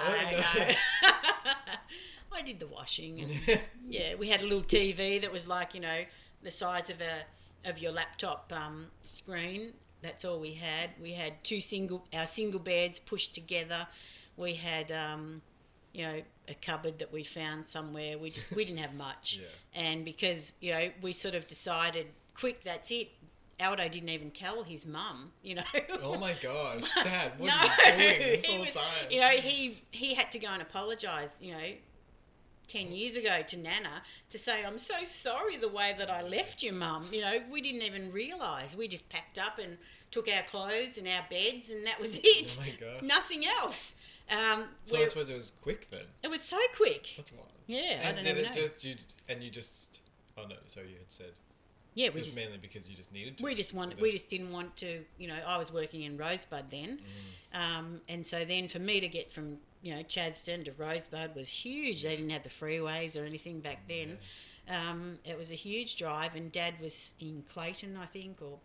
S2: I did the washing, and we had a little TV that was like the size of your laptop screen. That's all we had. We had our single beds pushed together. We had a cupboard that we found somewhere. We didn't have much, and because we sort of decided quick, that's it. Aldo didn't even tell his mum,
S1: Oh my gosh, Dad, what are you doing this whole time?
S2: He had to go and apologise, 10 years ago to Nana to say, "I'm so sorry the way that I left you, Mum." We didn't even realise. We just packed up and took our clothes and our beds and that was it.
S1: Oh my gosh.
S2: Nothing else.
S1: So I suppose it was quick then.
S2: It was so quick.
S1: That's wild.
S2: Yeah,
S1: and
S2: I don't even know.
S1: Oh no, so you had said.
S2: Yeah,
S1: it was mainly because you just needed to.
S2: We just didn't want to. I was working in Rosebud then, and so then for me to get from Chadstone to Rosebud was huge. They didn't have the freeways or anything back then. It was a huge drive, and Dad was in Clayton, I think, or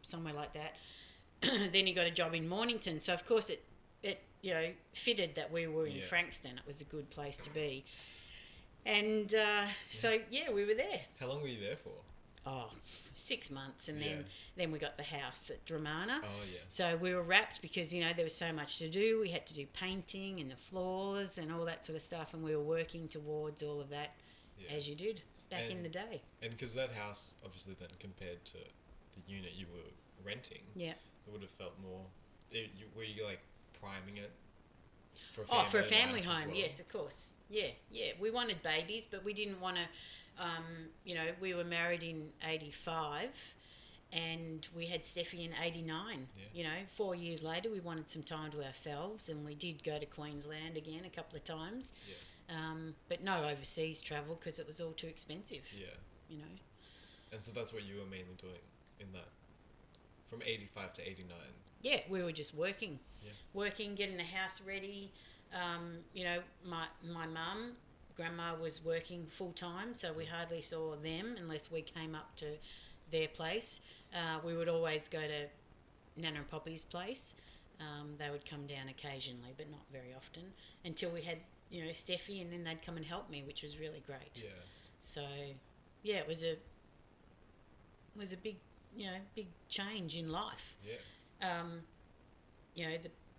S2: somewhere like that. Then he got a job in Mornington, so of course it fitted that we were in Frankston. It was a good place to be, and so we were there.
S1: How long were you there for?
S2: 6 months, and then we got the house at Dramana.
S1: Oh yeah.
S2: So we were wrapped because there was so much to do. We had to do painting and the floors and all that sort of stuff, and we were working towards all of that as you did back in the day.
S1: And because that house, obviously, then compared to the unit you were renting, it would have felt more. Were you like priming it for a family?
S2: For a family home,
S1: well?
S2: yes, of course. Yeah. We wanted babies, but we didn't want to. We were married in 85 and we had Steffi in 89. 4 years later we wanted some time to ourselves, and we did go to Queensland again a couple of times, but no overseas travel because it was all too expensive.
S1: And so that's what you were mainly doing in that, from 85 to 89.
S2: We were just working, getting the house ready. My mum, Grandma was working full time, so we hardly saw them unless we came up to their place. We would always go to Nana and Poppy's place, They would come down occasionally, but not very often, until we had, Steffi, and then they'd come and help me, which was really great.
S1: Yeah.
S2: So, yeah, it was a big, big change in life.
S1: Yeah.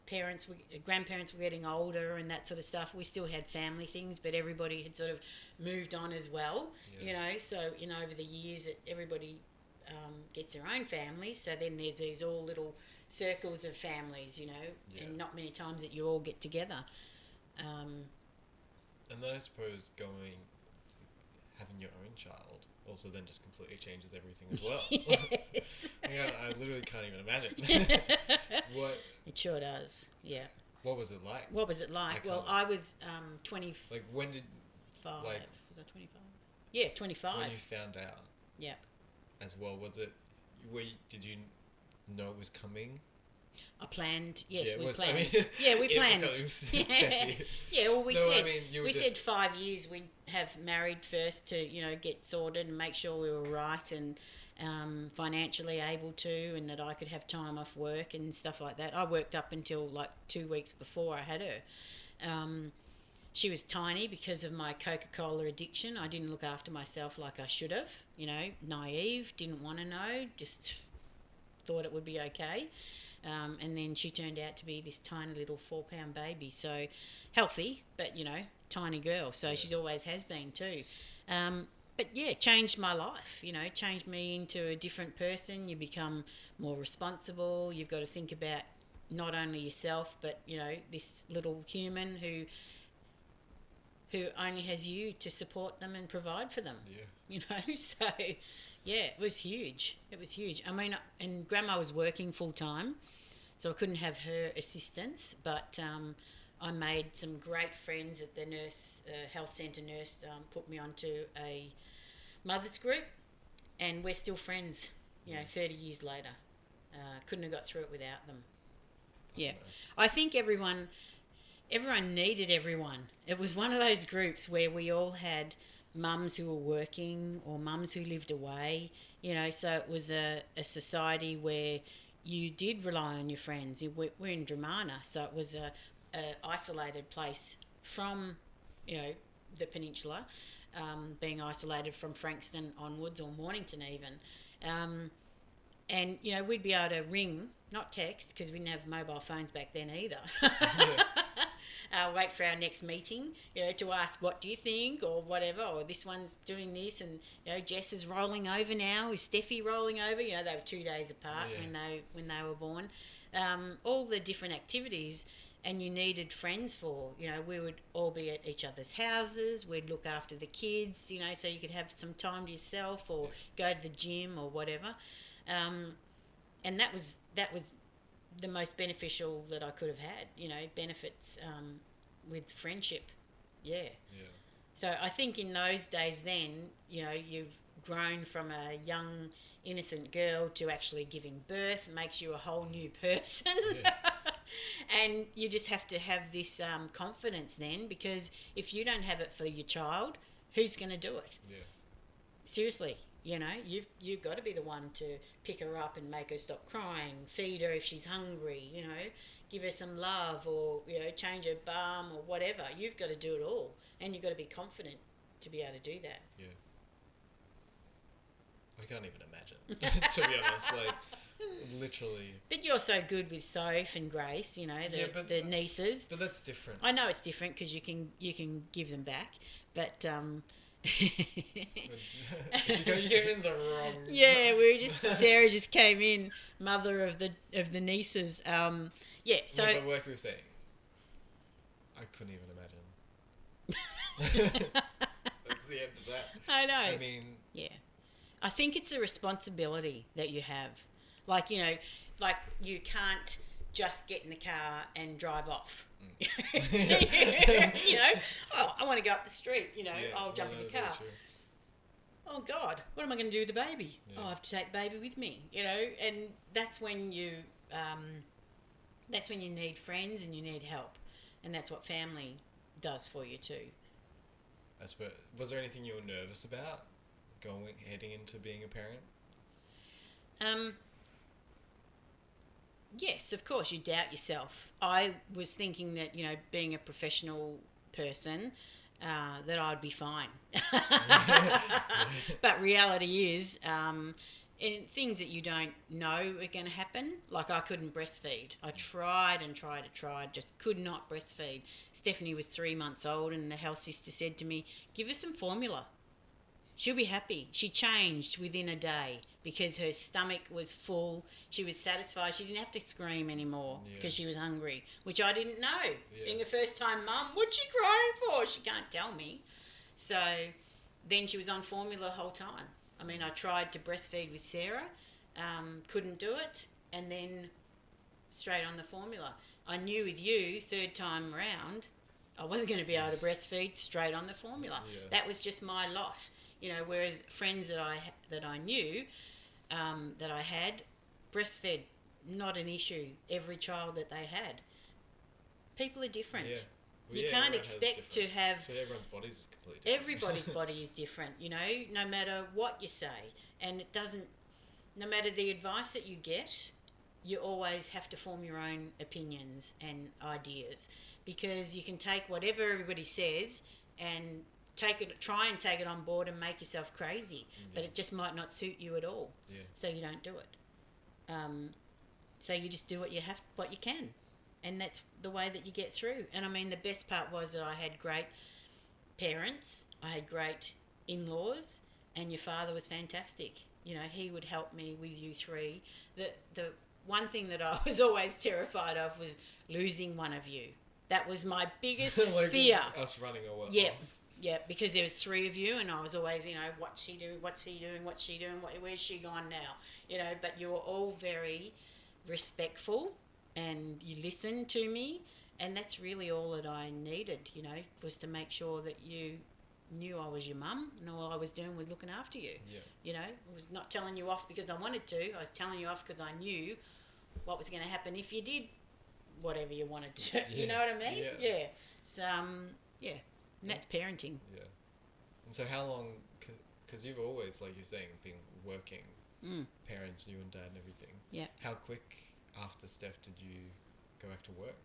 S2: The grandparents were getting older and that sort of stuff. We still had family things, but everybody had sort of moved on as well.
S1: Yeah.
S2: So over the years, everybody gets their own families. So then there's these all little circles of families,
S1: Yeah.
S2: and not many times that you all get together.
S1: And then I suppose having your own child also then just completely changes everything as well.
S2: Yes.
S1: I literally can't even imagine. What?
S2: It sure does. Yeah.
S1: What was it like?
S2: What was it like? Well, I was 25.
S1: Like when did? Like,
S2: was I 25? Yeah, 25.
S1: When you found out.
S2: Yeah.
S1: As well, was it? Did you know it was coming?
S2: I planned. Yes,
S1: Yeah,
S2: we planned. We
S1: it
S2: planned.
S1: Was Steffi.
S2: Yeah. Well, we
S1: No,
S2: said
S1: I mean,
S2: we said 5 years we'd have married first to get sorted and make sure we were right and financially able to, and that I could have time off work and stuff like that. I worked up until like 2 weeks before I had her. She was tiny because of my Coca-Cola addiction. I didn't look after myself like I should have. Naive, didn't want to know, just thought it would be okay. And then she turned out to be this tiny little 4-pound baby. So healthy, but, tiny girl. So she always has been too. But yeah, changed my life, changed me into a different person. You become more responsible. You've got to think about not only yourself, but, this little human who only has you to support them and provide for them.
S1: Yeah.
S2: So yeah, it was huge. I mean, and Grandma was working full time, so I couldn't have her assistance, but I made some great friends at the health centre nurse put me onto a mother's group, and we're still friends, 30 years later. Couldn't have got through it without them. Yeah. I think everyone needed everyone. It was one of those groups where we all had mums who were working or mums who lived away, so it was a society where you did rely on your friends. We're in Dramana, so it was a isolated place from, the peninsula, being isolated from Frankston onwards, or Mornington even. And, we'd be able to ring, not text, because we didn't have mobile phones back then either. Wait for our next meeting, to ask, what do you think, or whatever, or this one's doing this, and, Jess is rolling over now, is Steffi rolling over? They were 2 days apart when they were born. All the different activities, and you needed friends for, we would all be at each other's houses, we'd look after the kids, so you could have some time to yourself, or go to the gym or whatever. And that was the most beneficial that I could have had, benefits with friendship. Yeah. So I think in those days then, you've grown from a young, innocent girl to actually giving birth, makes you a whole new person.
S1: Yeah.
S2: And you just have to have this confidence then, because if you don't have it for your child, who's going to do it?
S1: Yeah.
S2: Seriously. You've got to be the one to pick her up and make her stop crying, feed her if she's hungry, give her some love, or, change her balm or whatever. You've got to do it all, and you've got to be confident to be able to do that.
S1: Yeah. I can't even imagine, to be honest, literally.
S2: But you're so good with Soph and Grace, the nieces.
S1: But that's different.
S2: I know it's different because you can give them back, but...
S1: You came in the wrong.
S2: Yeah, Sarah just came in, mother of the nieces. So.
S1: No, but like we were saying, I couldn't even imagine. That's the end of that.
S2: I know.
S1: I mean.
S2: Yeah, I think it's a responsibility that you have. Like you can't just get in the car and drive off. I want to go up the street, I'll jump in the car. Oh God, what am I going to do with the baby?
S1: Yeah.
S2: I have to take the baby with me, and that's when you need friends and you need help, and that's what family does for you too.
S1: I suppose, was there anything you were nervous about heading into being a parent?
S2: Yes, of course, you doubt yourself. I was thinking that, being a professional person, that I'd be fine. But reality is, in things that you don't know are going to happen. Like, I couldn't breastfeed. I tried and tried and tried, just could not breastfeed. Stephanie was 3 months old, and the health sister said to me, "Give her some formula. She'll be happy." She changed within a day because her stomach was full. She was satisfied. She didn't have to scream anymore because she was hungry, which I didn't know.
S1: Yeah.
S2: Being a first-time mum, what's she crying for? She can't tell me. So then she was on formula the whole time. I mean, I tried to breastfeed with Sarah, couldn't do it, and then straight on the formula. I knew with you, third time round, I wasn't going to be able to breastfeed, straight on the formula.
S1: Yeah.
S2: That was just my lot. Whereas friends that I knew, that I had, breastfed, not an issue. Every child that they had. People are different.
S1: Yeah. Well,
S2: You can't expect to have...
S1: So everyone's bodies is completely different.
S2: Everybody's body is different, no matter what you say. And it doesn't... No matter the advice that you get, you always have to form your own opinions and ideas. Because you can take whatever everybody says and try and take it on board and make yourself crazy, but it just might not suit you at all.
S1: Yeah.
S2: So you don't do it. So you just do what you can, and that's the way that you get through. And I mean, the best part was that I had great parents, I had great in-laws, and your father was fantastic. He would help me with you three. The one thing that I was always terrified of was losing one of you. That was my biggest fear.
S1: Us running away.
S2: Yeah. Yeah, because there was three of you, and I was always, what's she doing, what's he doing, what's she doing, where's she gone now? But you were all very respectful, and you listened to me, and that's really all that I needed, was to make sure that you knew I was your mum, and all I was doing was looking after you.
S1: Yeah.
S2: I was not telling you off because I wanted to, I was telling you off because I knew what was going to happen if you did whatever you wanted to do.
S1: Yeah.
S2: You know what I mean?
S1: Yeah.
S2: So, yeah. And that's parenting.
S1: Yeah. And so how long, because you've always, like you're saying, been working, parents, you and dad and everything.
S2: Yeah.
S1: How quick after Steph did you go back to work?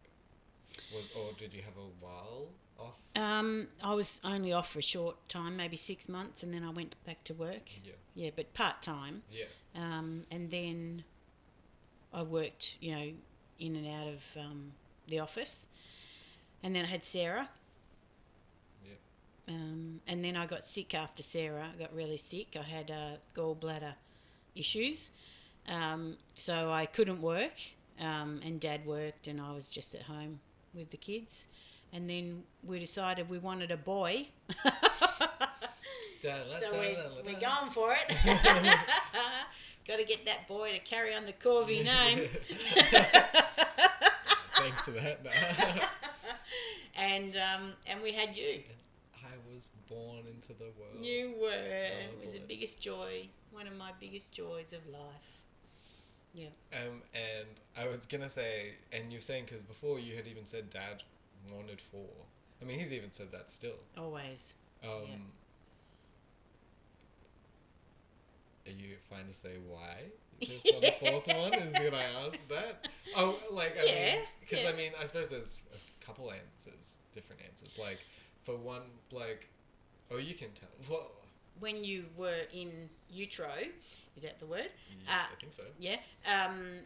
S1: Or did you have a while off?
S2: I was only off for a short time, maybe 6 months, and then I went back to work.
S1: Yeah.
S2: Yeah, but part-time.
S1: Yeah.
S2: And then I worked, in and out of the office. And then I had Sarah. And then I got sick after Sarah. I got really sick. I had gallbladder issues. So I couldn't work. And Dad worked, and I was just at home with the kids. And then we decided we wanted a boy. So we're going for it. Got to get that boy to carry on the Corvi name.
S1: Thanks for that.
S2: And we had you.
S1: I was born into the world.
S2: You were. It was the biggest joy. One of my biggest joys of life. Yeah.
S1: And I was gonna say, and you're saying, because before you had even said Dad wanted 4. I mean, he's even said that still.
S2: Always.
S1: Are you fine to say why? Just on the 4th one, is when I asked that. Oh, like I mean, because I mean, I suppose there's a couple answers, different answers. Like for one, like, oh, you can tell. Well,
S2: when you were in utero, is that the word?
S1: Yeah, I think so.
S2: Yeah.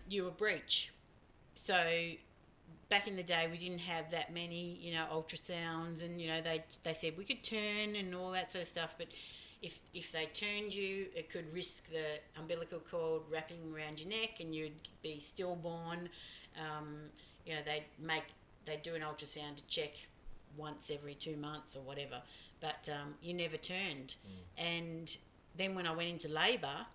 S2: You were breech. So back in the day, we didn't have that many, ultrasounds, and they said we could turn and all that sort of stuff, but if they turned you, it could risk the umbilical cord wrapping around your neck, and you'd be stillborn. They'd do an ultrasound to check once every 2 months or whatever, but you never turned. And then when I went into labour,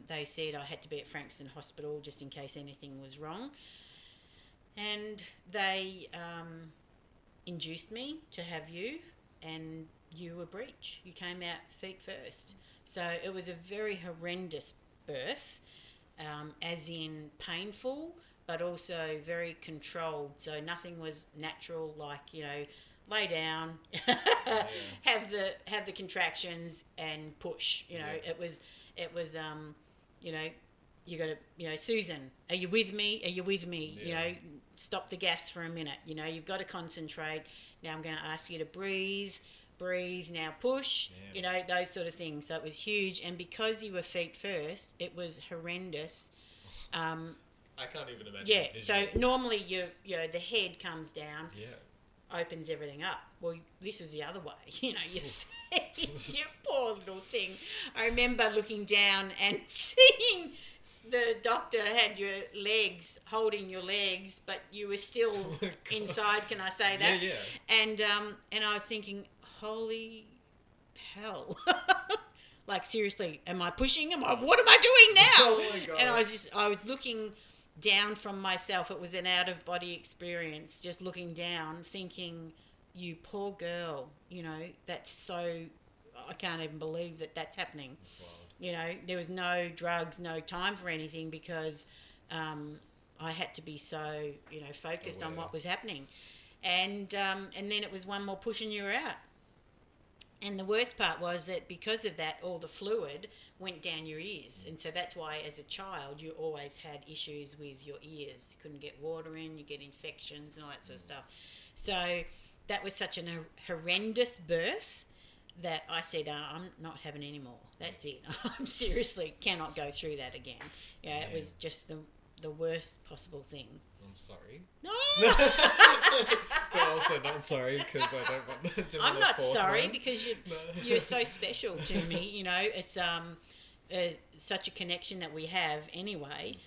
S2: they said I had to be at Frankston Hospital just in case anything was wrong, and they induced me to have you, and you were breech. You came out feet first. So it was a very horrendous birth, as in painful, but also very controlled. So nothing was natural, like, lay down, have the contractions and push. It was you got to, Susan, are you with me? Are you with me?
S1: Yeah.
S2: Stop the gas for a minute. You've got to concentrate. Now I'm going to ask you to breathe, now push,
S1: Yeah.
S2: those sort of things. So it was huge. And because you were feet first, it was horrendous.
S1: I can't even imagine.
S2: Yeah,
S1: the
S2: so
S1: visual.
S2: normally the head comes down,
S1: Yeah.
S2: opens everything up. Well, this is the other way. You poor little thing. I remember looking down and seeing the doctor had your legs, holding your legs, but you were still inside. Can I say that?
S1: Yeah.
S2: And I was thinking, holy hell. Like, seriously, am I pushing? What am I doing now?
S1: Oh my gosh.
S2: And I was looking down from myself. It was an out of body experience, just looking down, thinking, you poor girl, that's so, I can't even believe that that's happening.
S1: That's wild.
S2: There was no drugs, no time for anything because I had to be so, focused on what was happening. And then it was one more push and you were out. And the worst part was that because of that, all the fluid went down your ears. And so that's why, as a child, you always had issues with your ears. You couldn't get water in, you get infections and all that sort of stuff. So that was such a horrendous birth that I said, I'm not having any more. That's it. I seriously cannot go through that again. It was just the worst possible thing.
S1: I'm sorry.
S2: No!
S1: But also not sorry because I don't want to.
S2: I'm not sorry because you're so special to me. It's such a connection that we have anyway.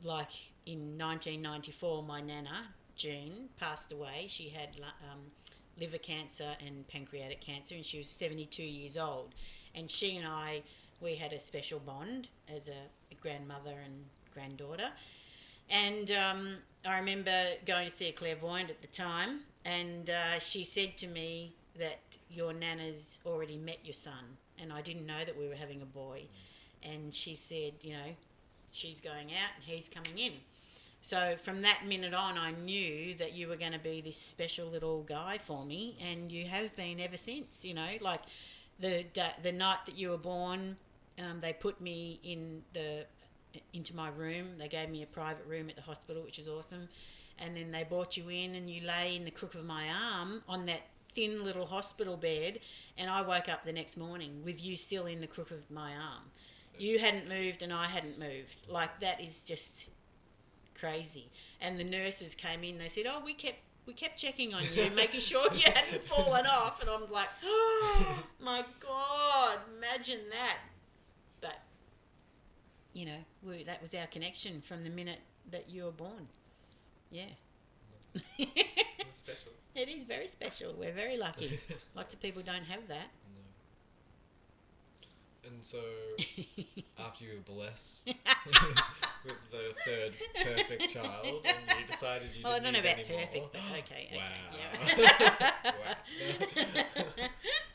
S2: Like in 1994, my nana, Jean, passed away. She had liver cancer and pancreatic cancer, and she was 72 years old. And she and we had a special bond as a grandmother and granddaughter. And I remember going to see a clairvoyant at the time, and she said to me that your nana's already met your son, and I didn't know that we were having a boy. And she said, she's going out and he's coming in. So from that minute on, I knew that you were going to be this special little guy for me, and you have been ever since. Like the night that you were born, they put me into my room. They gave me a private room at the hospital, which was awesome. And then they brought you in and you lay in the crook of my arm on that thin little hospital bed, and I woke up the next morning with you still in the crook of my arm. You hadn't moved and I hadn't moved. Like, that is just crazy. And the nurses came in, they said, we kept checking on you, making sure you hadn't fallen off. And I'm like, oh my God, imagine that. But that was our connection from the minute that you were born. Yeah.
S1: It's special.
S2: It is very special. We're very lucky. Lots of people don't have that.
S1: No. And so, after you were blessed with the third perfect child, and you decided you
S2: Well, I
S1: didn't
S2: don't know
S1: need
S2: about
S1: any
S2: perfect,
S1: more.
S2: but okay.
S1: Wow.
S2: Yeah.
S1: Wow.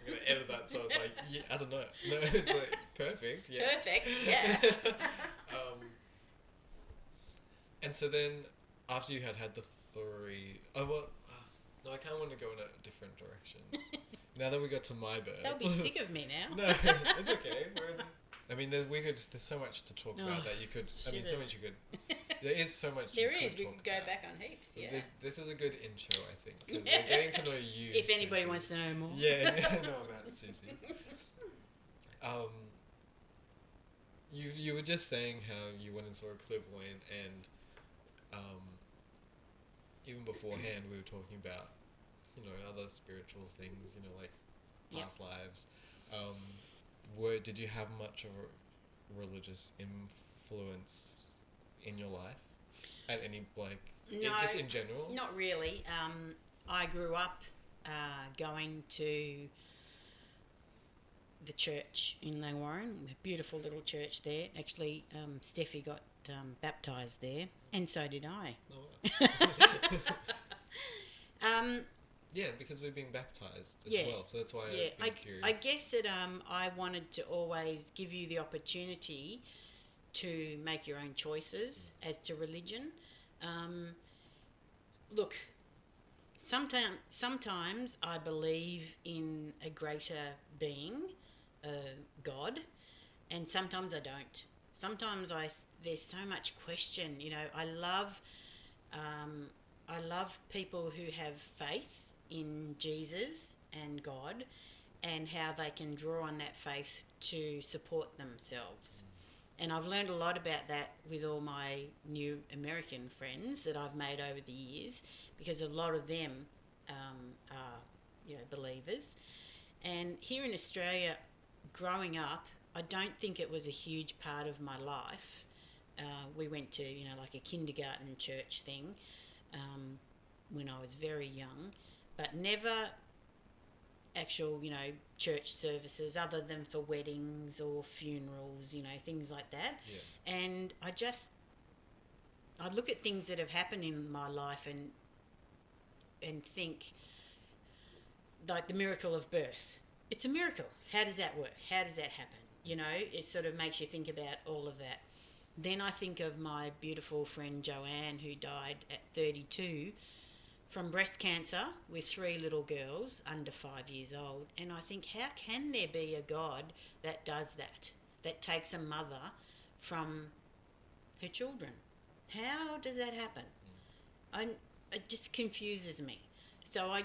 S1: I'm going to edit that so it's like, I don't know. No, it's like, perfect. Yeah.
S2: Perfect, yeah.
S1: And so then, after you had the three... no, I kind of want to go in a different direction. Now that we got to my birth...
S2: They'll be sick of me now.
S1: No, it's okay. There's so much to talk about that you could...
S2: Shivers.
S1: So much you could... There is so much
S2: There
S1: you
S2: is.
S1: could
S2: We
S1: talk
S2: could go
S1: about.
S2: back on heaps, yeah.
S1: This is a good intro, I think, because we're getting to know you,
S2: If anybody
S1: Susie.
S2: wants to know more.
S1: Yeah, know about Susie. You were just saying how you went and saw a clairvoyant, and even beforehand we were talking about other spiritual things, like past lives. Did you have much of a religious influence in your life at any
S2: No,
S1: just in general?
S2: Not really. I grew up going to the church in Langwarrin, a beautiful little church there. Actually, Steffi got baptised there, and so did I.
S1: Oh, wow. Yeah, because we're being baptised as well, so that's why I'm curious.
S2: I guess that I wanted to always give you the opportunity to make your own choices as to religion. Look, sometimes I believe in a greater being, God, and sometimes I don't. sometimes there's so much question. You know, um, I love people who have faith in Jesus and God, and how they can draw on that faith to support themselves. And I've learned a lot about that with all my new American friends that I've made over the years, because a lot of them are, you know, believers. And here in Australia, growing up, I don't think it was a huge part of my life. We went to, you know, like a kindergarten church thing when I was very young, but never actual, you know, church services other than for weddings or funerals, you know, things like that.
S1: Yeah.
S2: And I look at things that have happened in my life and think, like the miracle of birth. It's a miracle. How does that work? How does that happen? You know, it sort of makes you think about all of that. Then I think of my beautiful friend Joanne, who died at 32 from breast cancer with 3 little girls under 5 years old. And I think, how can there be a God that does that, that takes a mother from her children? How does that happen? It just confuses me. So I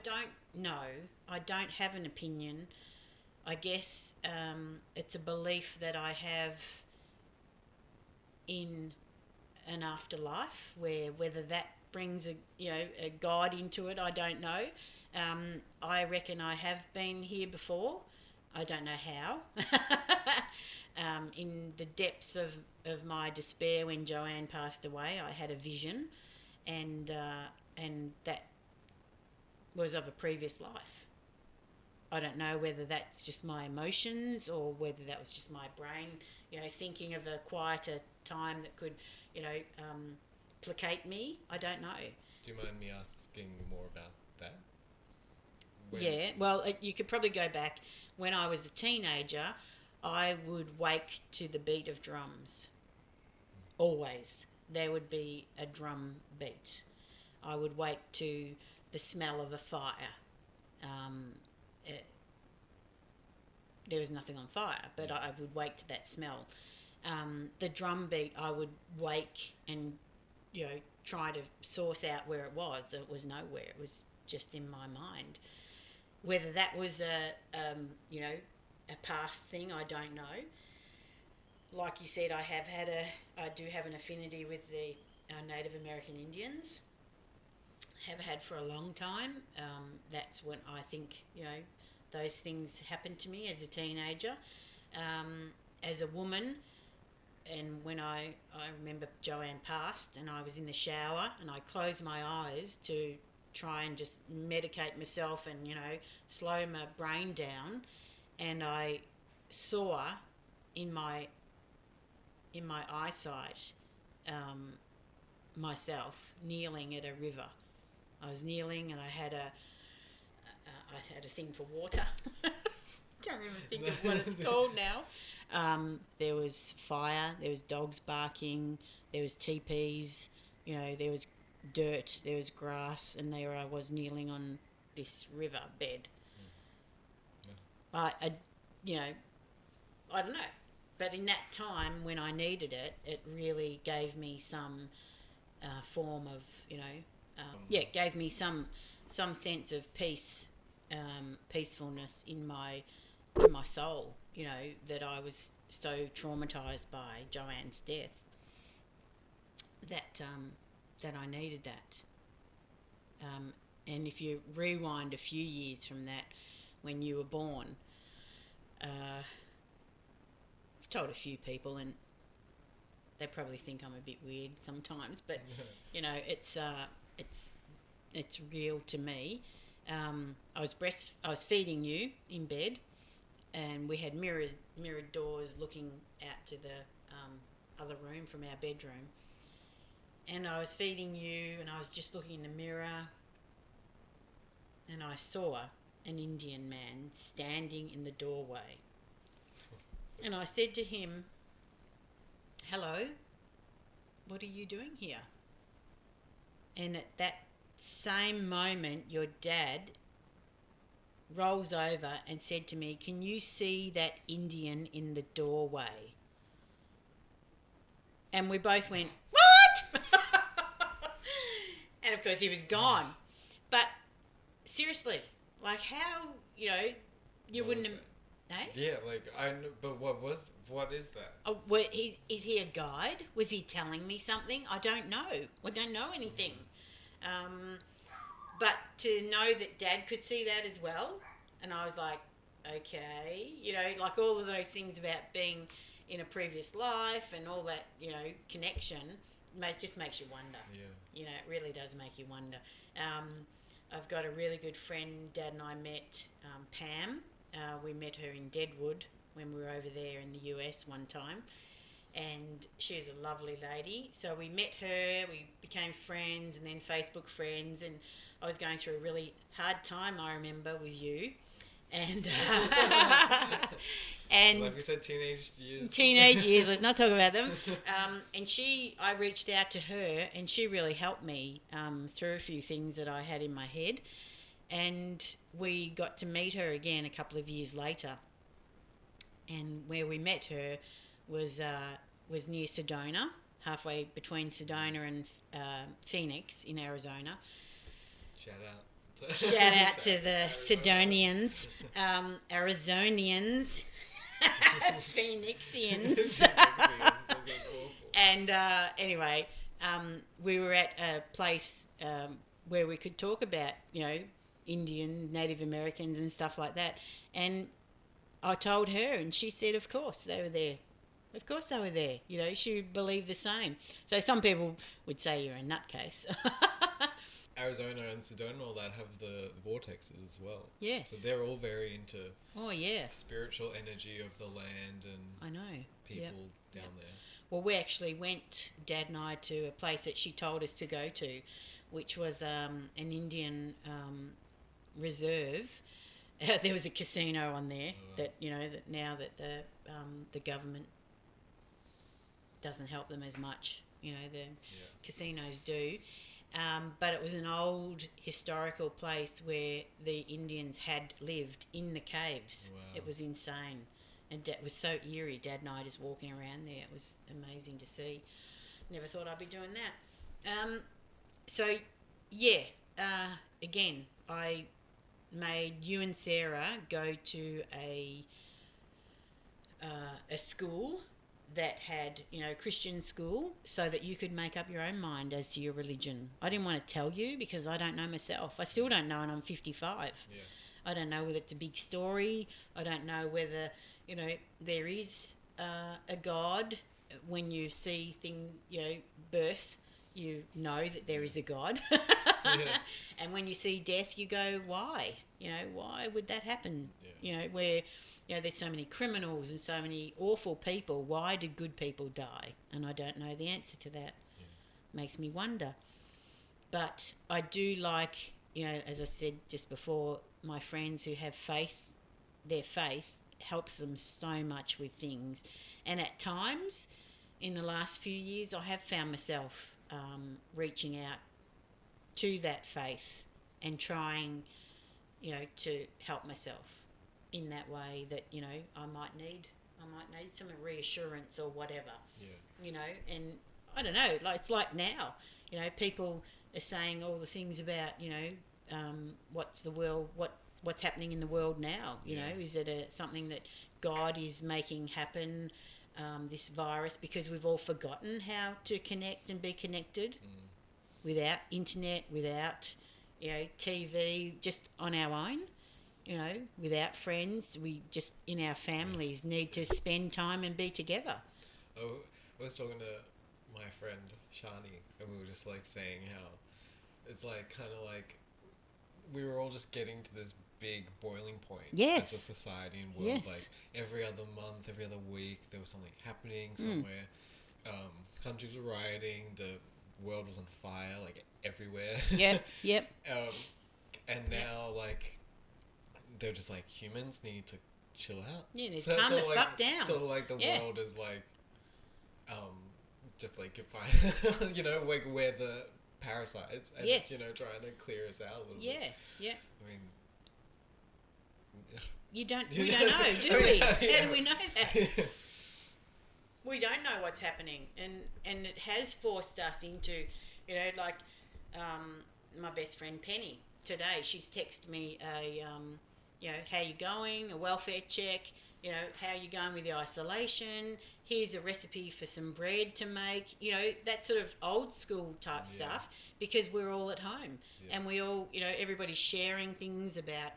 S2: don't know. I don't have an opinion. I guess it's a belief that I have in an afterlife, where whether that brings a God into it, I don't know. I reckon I have been here before. I don't know how. In the depths of my despair when Joanne passed away, I had a vision, and that was of a previous life. I don't know whether that's just my emotions or whether that was just my brain, you know, thinking of a quieter time that could, you know, placate me. I don't know.
S1: Do you mind me asking more about that?
S2: Yeah, well, you could probably go back. When I was a teenager, I would wake to the beat of drums. Always. There would be a drum beat. I would wake to the smell of a fire. There was nothing on fire, but I would wake to that smell. The drum beat, I would wake and, you know, try to source out where it was. It was nowhere. It was just in my mind. Whether that was a past thing, I don't know. Like you said, I do have an affinity with the Native American Indians. Have had for a long time. That's when I think, you know, those things happened to me as a teenager. As a woman, and when I remember Joanne passed, and I was in the shower and I closed my eyes to try and just medicate myself and, you know, slow my brain down, and I saw in my eyesight myself kneeling at a river. I was kneeling and I had a thing for water. Can't even think of what it's called now. There was fire, there was dogs barking, there was teepees, you know, there was dirt, there was grass, and there I was kneeling on this river bed. I you know, I don't know. But in that time when I needed it, it really gave me some form of, you know, it gave me some sense of peace, peacefulness in my soul, you know, that I was so traumatised by Joanne's death that I needed that. And if you rewind a few years from that, when you were born, I've told a few people, and they probably think I'm a bit weird sometimes, but you know, it's real to me. I was feeding you in bed, and we had mirrored doors looking out to the other room from our bedroom. And I was feeding you, and I was just looking in the mirror, and I saw an Indian man standing in the doorway. And I said to him, "Hello, what are you doing here?" And at that same moment, your dad rolls over and said to me, "Can you see that Indian in the doorway?" And we both went, "What?" And of course he was gone. But seriously, like how, you
S1: What
S2: wouldn't
S1: was
S2: have... Eh?
S1: Yeah, like I know, but what is that?
S2: Oh, is he a guide? Was he telling me something? I don't know. I don't know anything. But to know that Dad could see that as well, and I was like, okay, like all of those things about being in a previous life and all that, connection, just makes you wonder.
S1: Yeah.
S2: It really does make you wonder. I've got a really good friend, Dad and I met, Pam. We met her in Deadwood when we were over there in the US one time. And she was a lovely lady. So we met her, we became friends, and then Facebook friends. And I was going through a really hard time, I remember, with you. And and
S1: like we said, teenage years.
S2: Teenage years, let's not talk about them. And I reached out to her, and she really helped me through a few things that I had in my head. And we got to meet her again a couple of years later. And where we met her was near Sedona, halfway between Sedona and Phoenix in Arizona.
S1: Shout out
S2: To the Sedonians, Arizonians, Phoenixians. And anyway, we were at a place where we could talk about, Indian, Native Americans and stuff like that. And I told her, and she said, of course, they were there. Of course they were there. She believed the same. So some people would say you're a nutcase.
S1: Arizona and Sedona and all that have the vortexes as well.
S2: Yes.
S1: So they're all very into spiritual energy of the land and
S2: I know.
S1: people down there.
S2: Well, we actually went, Dad and I, to a place that she told us to go to, which was an Indian reserve. There was a casino on there that now that the government doesn't help them as much, casinos do. But it was an old historical place where the Indians had lived in the caves.
S1: Wow.
S2: It was insane. And it was so eerie, Dad and I just walking around there. It was amazing to see. Never thought I'd be doing that. Again, I made you and Sarah go to a school that had, Christian school, so that you could make up your own mind as to your religion. I didn't want to tell you because I don't know myself. I still don't know, and I'm 55.
S1: Yeah.
S2: I don't know whether it's a big story. I don't know whether, there is a God. When you see things, birth, you know that there is a God. And when you see death, you go, why? Why would that happen?
S1: Yeah.
S2: Where, there's so many criminals and so many awful people. Why do good people die? And I don't know the answer to that.
S1: Yeah.
S2: Makes me wonder. But I do like, as I said just before, my friends who have faith, their faith helps them so much with things. And at times, in the last few years, I have found myself reaching out to that faith and trying, to help myself in that way that, I might need some reassurance or whatever.
S1: Yeah.
S2: And I don't know, it's like now, people are saying all the things about, what's happening in the world now, is it something that God is making happen, this virus, because we've all forgotten how to connect and be connected without internet, without, TV, just on our own, without friends. We just, in our families, need to spend time and be together.
S1: Oh, I was talking to my friend Shani, and we were just saying how it's kind of we were all just getting to this big boiling point
S2: Yes.
S1: as a society and world.
S2: Yes.
S1: Every other month, every other week, there was something happening somewhere. Countries were rioting, the world was on fire, everywhere.
S2: Yep.
S1: And now, they're just humans need to chill out.
S2: Yeah, need to calm the fuck down.
S1: So, the world is just fine. We're the parasites, and
S2: Yes.
S1: it's, trying to clear us out a little bit.
S2: Yeah.
S1: I mean,
S2: We don't know, do we? How do we know that? We don't know what's happening, and it has forced us into, like my best friend Penny today. She's texted me how you going, a welfare check, how you going with the isolation. Here's a recipe for some bread to make, that sort of old school type stuff, because we're all at home and we all, everybody's sharing things about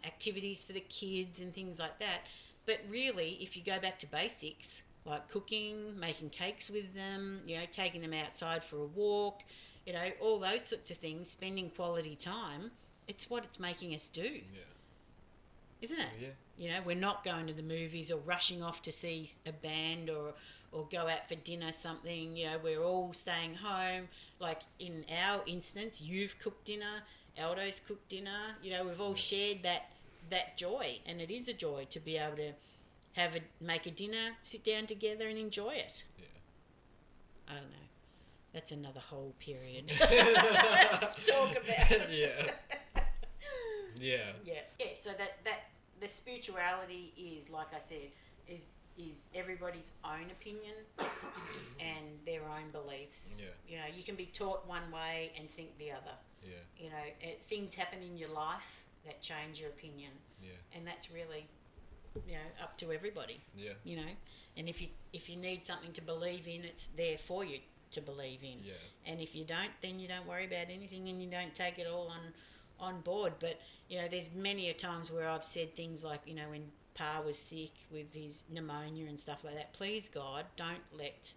S2: activities for the kids and things like that. But really, if you go back to basics, like cooking, making cakes with them, taking them outside for a walk, all those sorts of things, spending quality time, it's what it's making us do. Yeah. Isn't it? Yeah. We're not going to the movies or rushing off to see a band or go out for dinner, something. We're all staying home. Like in our instance, you've cooked dinner, Aldo's cooked dinner. We've all shared that joy, and it is a joy to be able to make a dinner, sit down together and enjoy it. Yeah. I don't know. That's another whole period. Let's talk about it.
S1: Yeah.
S2: Yeah. So that the spirituality is, like I said, is everybody's own opinion and their own beliefs. Yeah. You can be taught one way and think the other. Yeah. Things happen in your life that change your opinion. Yeah. And that's really, up to everybody. Yeah. And if you need something to believe in, it's there for you to believe in. Yeah. And if you don't, then you don't worry about anything and you don't take it all on board. But there's many a times where I've said things like, when Pa was sick with his pneumonia and stuff like that, please God, don't let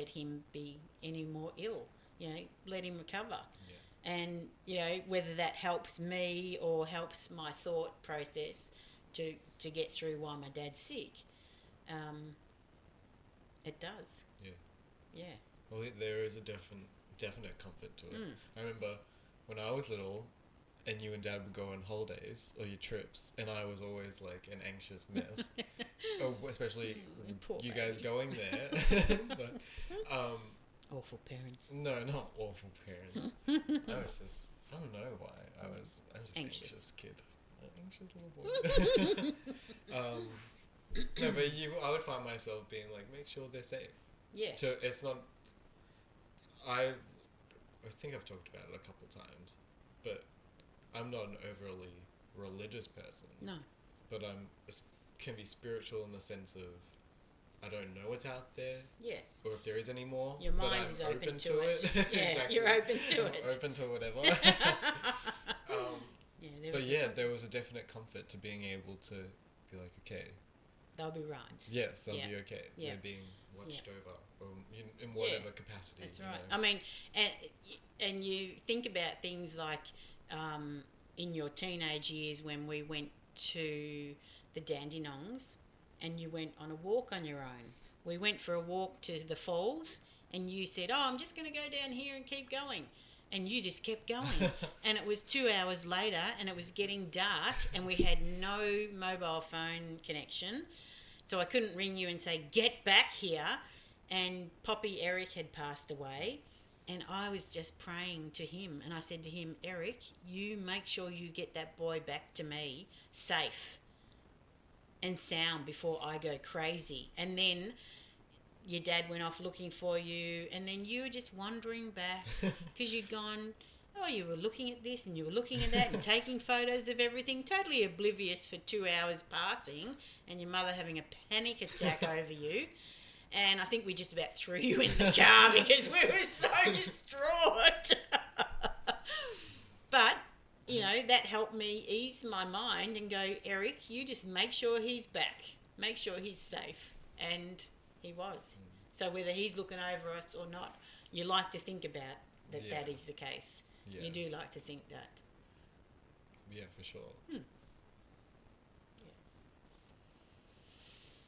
S2: him be any more ill. Let him recover. Yeah. And whether that helps me or helps my thought process to get through while my dad's sick, it does.
S1: Yeah.
S2: Yeah.
S1: Well, there is a definite comfort to it. I remember when I was little, and you and Dad would go on holidays or your trips, and I was always like an anxious mess, especially you guys going there. But
S2: awful parents.
S1: No, not awful parents. I don't know why. I was just an anxious kid, an anxious little boy. No, but I would find myself being like, make sure they're safe. Yeah. So it's not. I think I've talked about it a couple times, but I'm not an overly religious person. No. But can be spiritual in the sense of I don't know what's out there. Yes. Or if there is any more.
S2: Your mind is open to it. Yeah, exactly. You're open to it.
S1: Open to whatever. There was a definite comfort to being able to be like, okay.
S2: They'll be right.
S1: Yes, they'll be okay. Yeah. They're being watched over in whatever capacity.
S2: That's right. I mean, and you think about things like in your teenage years when we went to the Dandenongs and you went on a walk on your own. We went for a walk to the falls and you said, I'm just going to go down here and keep going. And you just kept going. And it was 2 hours later and it was getting dark and we had no mobile phone connection. So I couldn't ring you and say, get back here. And Poppy Eric had passed away. And I was just praying to him. And I said to him, Eric, you make sure you get that boy back to me safe and sound before I go crazy. And then your dad went off looking for you, and then you were just wandering back because you'd gone, you were looking at this and you were looking at that and taking photos of everything, totally oblivious for 2 hours passing, and your mother having a panic attack over you. And I think we just about threw you in the car because we were so distraught. But, that helped me ease my mind and go, Eric, you just make sure he's back. Make sure he's safe. And he was. So whether he's looking over us or not, you like to think about that is the case. Yeah. You do like to think that.
S1: Yeah, for sure. Yeah.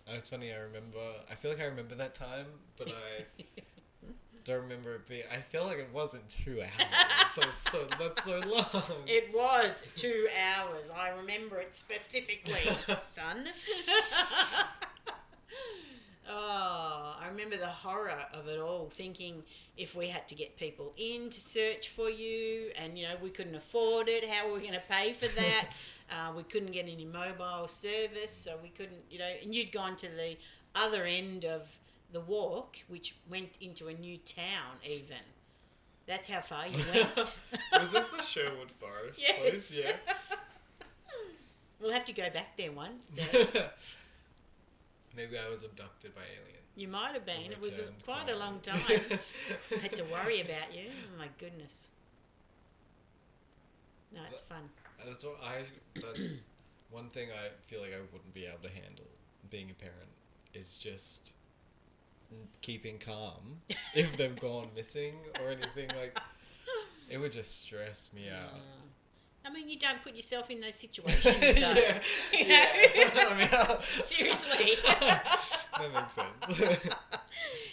S1: It's funny, I feel like I remember that time, but I don't remember it being, I feel like it wasn't 2 hours, so that's so long.
S2: It was 2 hours, I remember it specifically, son. Oh, I remember the horror of it all, thinking if we had to get people in to search for you and, you know, we couldn't afford it, how were we going to pay for that? We couldn't get any mobile service, so we couldn't, you know, and you'd gone to the other end of the walk, which went into a new town even. That's how far you went.
S1: Was this the Sherwood Forest place? Yeah.
S2: We'll have to go back there one day.
S1: Maybe I was abducted by aliens.
S2: You might have been. It was quite a long time. I had to worry about you. Oh my goodness. No, it's fun.
S1: That's one thing I feel like I wouldn't be able to handle being a parent is just keeping calm if they've gone missing or anything. Like, it would just stress me out.
S2: I mean, you don't put yourself in those situations, though.
S1: Yeah.
S2: You know?
S1: I mean,
S2: seriously.
S1: That makes sense.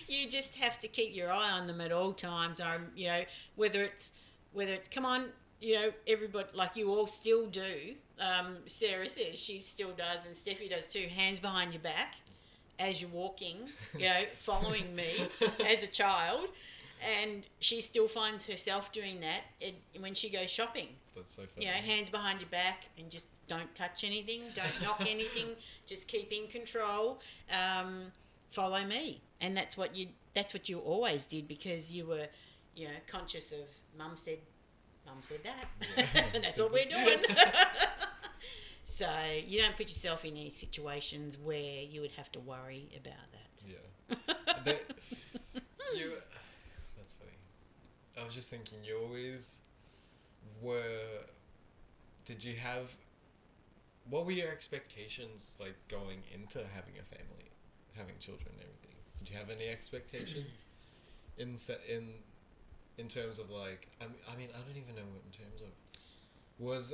S2: You just have to keep your eye on them at all times. You know, whether it's come on, you know, everybody, like you all still do. Sarah says she still does, and Steffi does too. Hands behind your back as you're walking, you know, following me as a child. And she still finds herself doing that when she goes shopping.
S1: That's so funny.
S2: You know, hands behind your back and just don't touch anything, don't knock anything, just keep in control. Follow me, and that's what you always did because you were, you know, conscious of Mum said that, yeah. And that's what we're doing. So you don't put yourself in any situations where you would have to worry about that.
S1: Yeah. That's funny. I was just thinking, you always were. What were your expectations like going into having a family, having children and everything? Did you have any expectations in terms of like, I mean, I don't even know what in terms of, was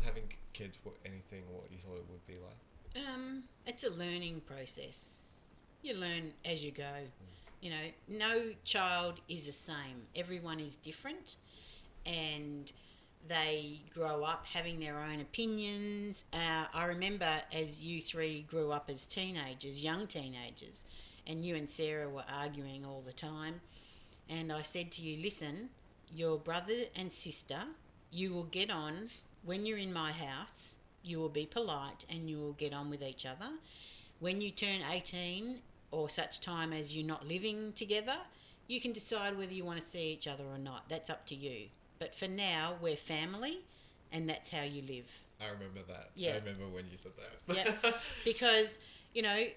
S1: having kids anything what you thought it would be like?
S2: It's a learning process. You learn as you go. You know, no child is the same. Everyone is different, and they grow up having their own opinions. I remember as you three grew up as teenagers, young teenagers, and you and Sarah were arguing all the time. And I said to you, listen, your brother and sister, you will get on when you're in my house. You will be polite and you will get on with each other. When you turn 18 or such time as you're not living together, you can decide whether you want to see each other or not. That's up to you. But for now, we're family, and that's how you live.
S1: I remember that.
S2: Yeah.
S1: I remember when you said that.
S2: Yeah, because, you know,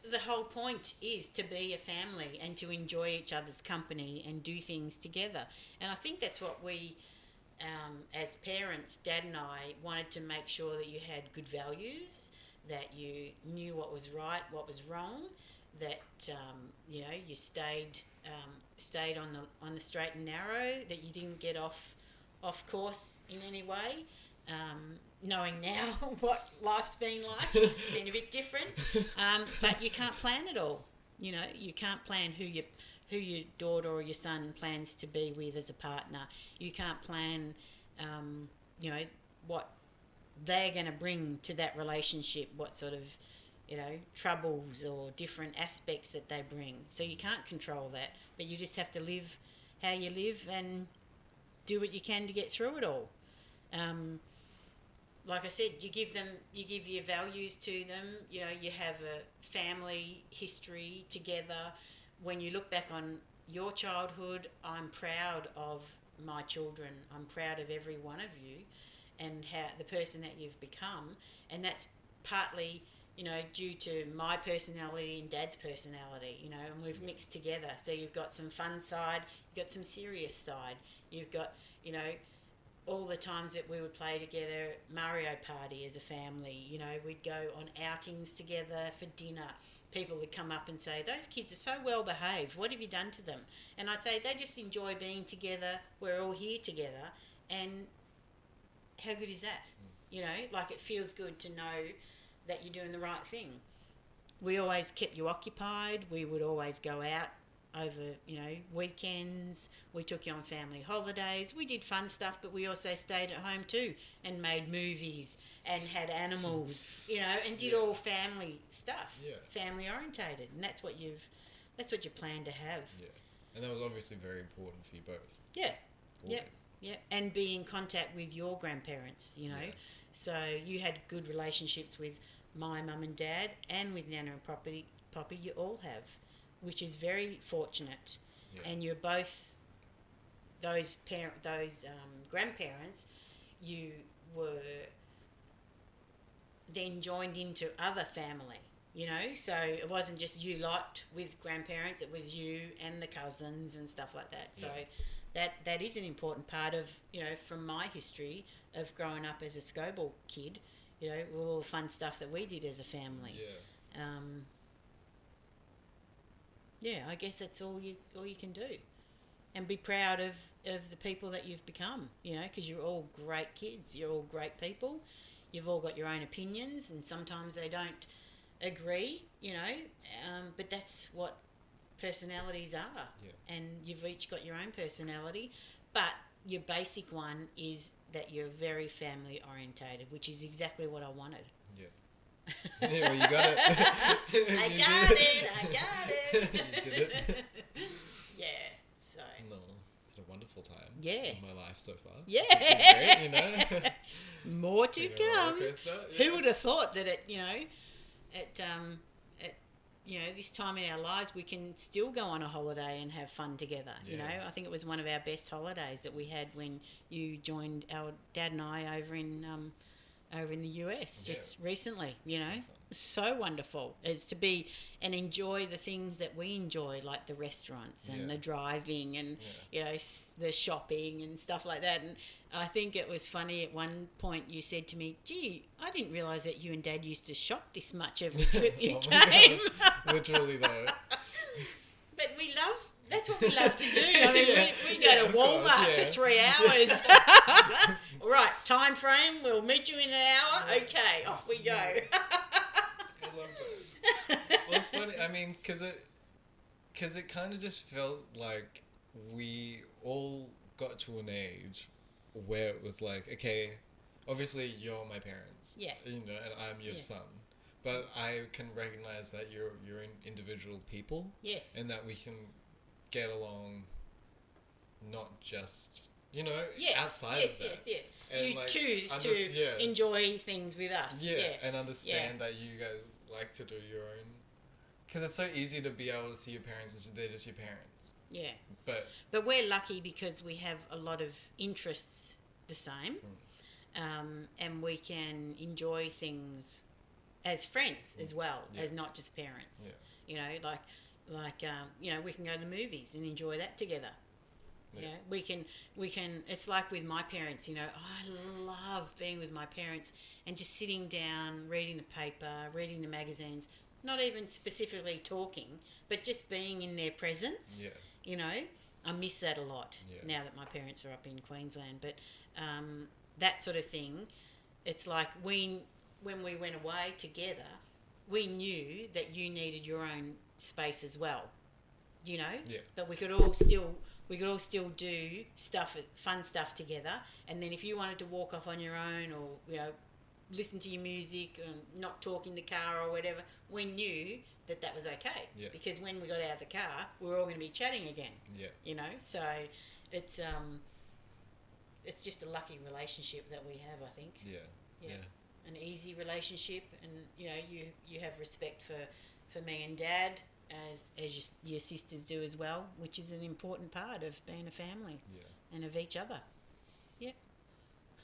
S2: the whole point is to be a family and to enjoy each other's company and do things together. And I think that's what we, as parents, Dad and I, wanted to make sure that you had good values, that you knew what was right, what was wrong, that, you know, you stayed on the straight and narrow, that you didn't get off course in any way. Knowing now what life's been like, been a bit different, but you can't plan it all. You know, you can't plan who your daughter or your son plans to be with as a partner. You can't plan, you know, what they're going to bring to that relationship, what sort of, you know, troubles or different aspects that they bring. So you can't control that, but you just have to live how you live and do what you can to get through it all. Like I said, you give your values to them. You know, you have a family history together. When you look back on your childhood, I'm proud of my children. I'm proud of every one of you and how the person that you've become. And that's partly, you know, due to my personality and Dad's personality, you know, and we've mixed together. So you've got some fun side, you've got some serious side. You've got, you know, all the times that we would play together, Mario Party as a family, you know, we'd go on outings together for dinner. People would come up and say, those kids are so well behaved, what have you done to them? And I'd say, they just enjoy being together, we're all here together, and how good is that? You know, like it feels good to know that you're doing the right thing. We always kept you occupied, we would always go out over, you know, weekends. We took you on family holidays. We did fun stuff, but we also stayed at home too and made movies and had animals, you know, and did all family stuff, family orientated. And that's what that's what you plan to have.
S1: Yeah. And that was obviously very important for you both.
S2: Yeah.
S1: Always.
S2: Yep. Yeah, and be in contact with your grandparents, you know.
S1: Yeah.
S2: So you had good relationships with my mum and dad and with Nana and Poppy. Poppy, you all have, which is very fortunate.
S1: Yeah.
S2: And you're both those grandparents. You were then joined into other family, you know. So it wasn't just you lot with grandparents; it was you and the cousins and stuff like that. So.
S1: Yeah.
S2: That is an important part of, you know, from my history of growing up as a Scobell kid, you know, with all the fun stuff that we did as a family.
S1: Yeah.
S2: Yeah, I guess that's all you can do, and be proud of the people that you've become, you know, because you're all great kids, you're all great people, you've all got your own opinions, and sometimes they don't agree, you know, but that's what personalities are.
S1: Yeah.
S2: And you've each got your own personality, but your basic one is that you're very family orientated, which is exactly what I wanted.
S1: Yeah. Yeah, well, you got it.
S2: I got it.
S1: You did it.
S2: Yeah. So.
S1: No, had a wonderful time.
S2: Yeah.
S1: In my life so far.
S2: Yeah.
S1: It's been great, you know.
S2: More to come.
S1: Yeah.
S2: Who would have thought that you know, this time in our lives we can still go on a holiday and have fun together.
S1: Yeah.
S2: You know, I think it was one of our best holidays that we had when you joined our dad and I over in the US just recently. You know, so wonderful is to be and enjoy the things that we enjoy, like the restaurants and the driving and you know, the shopping and stuff like that. And I think it was funny at one point you said to me, "Gee, I didn't realise that you and Dad used to shop this much every trip you came."
S1: Literally though.
S2: But that's what we love to do. I mean, we go to Walmart for 3 hours. All right, time frame, we'll meet you in an hour. Okay, off we go.
S1: I love that. Well, it's funny, I mean, because it kind of just felt like we all got to an age where it was like, okay, obviously you're my parents,
S2: Yeah.
S1: you know, and I'm your son, but I can recognize that you're individual people,
S2: Yes.
S1: and that we can get along, not just, you know,
S2: Yes,
S1: outside of that.
S2: yes.
S1: And
S2: You
S1: like,
S2: choose to enjoy things with us.
S1: Yeah, and understand that you guys like to do your own, because it's so easy to be able to see your parents as they're just your parents.
S2: Yeah.
S1: But
S2: we're lucky because we have a lot of interests the same, and we can enjoy things as friends as well as not just parents. Yeah. You know, like you know, we can go to the movies and enjoy that together. Yeah. We can. It's like with my parents. You know, I love being with my parents and just sitting down, reading the paper, reading the magazines. Not even specifically talking, but just being in their presence.
S1: Yeah.
S2: You know, I miss that a lot now that my parents are up in Queensland. But that sort of thing, it's like when we went away together, we knew that you needed your own space as well. You know, but we could all still do fun stuff together. And then if you wanted to walk off on your own, or you know, listen to your music and not talk in the car or whatever, we knew that was okay. Yeah. Because when we got out of the car, we were all going to be chatting again. Yeah. You know, so it's just a lucky relationship that we have, I think. Yeah. Yeah. An easy relationship, and you know, you have respect for me and Dad as your sisters do as well, which is an important part of being a family and of each other. Yep.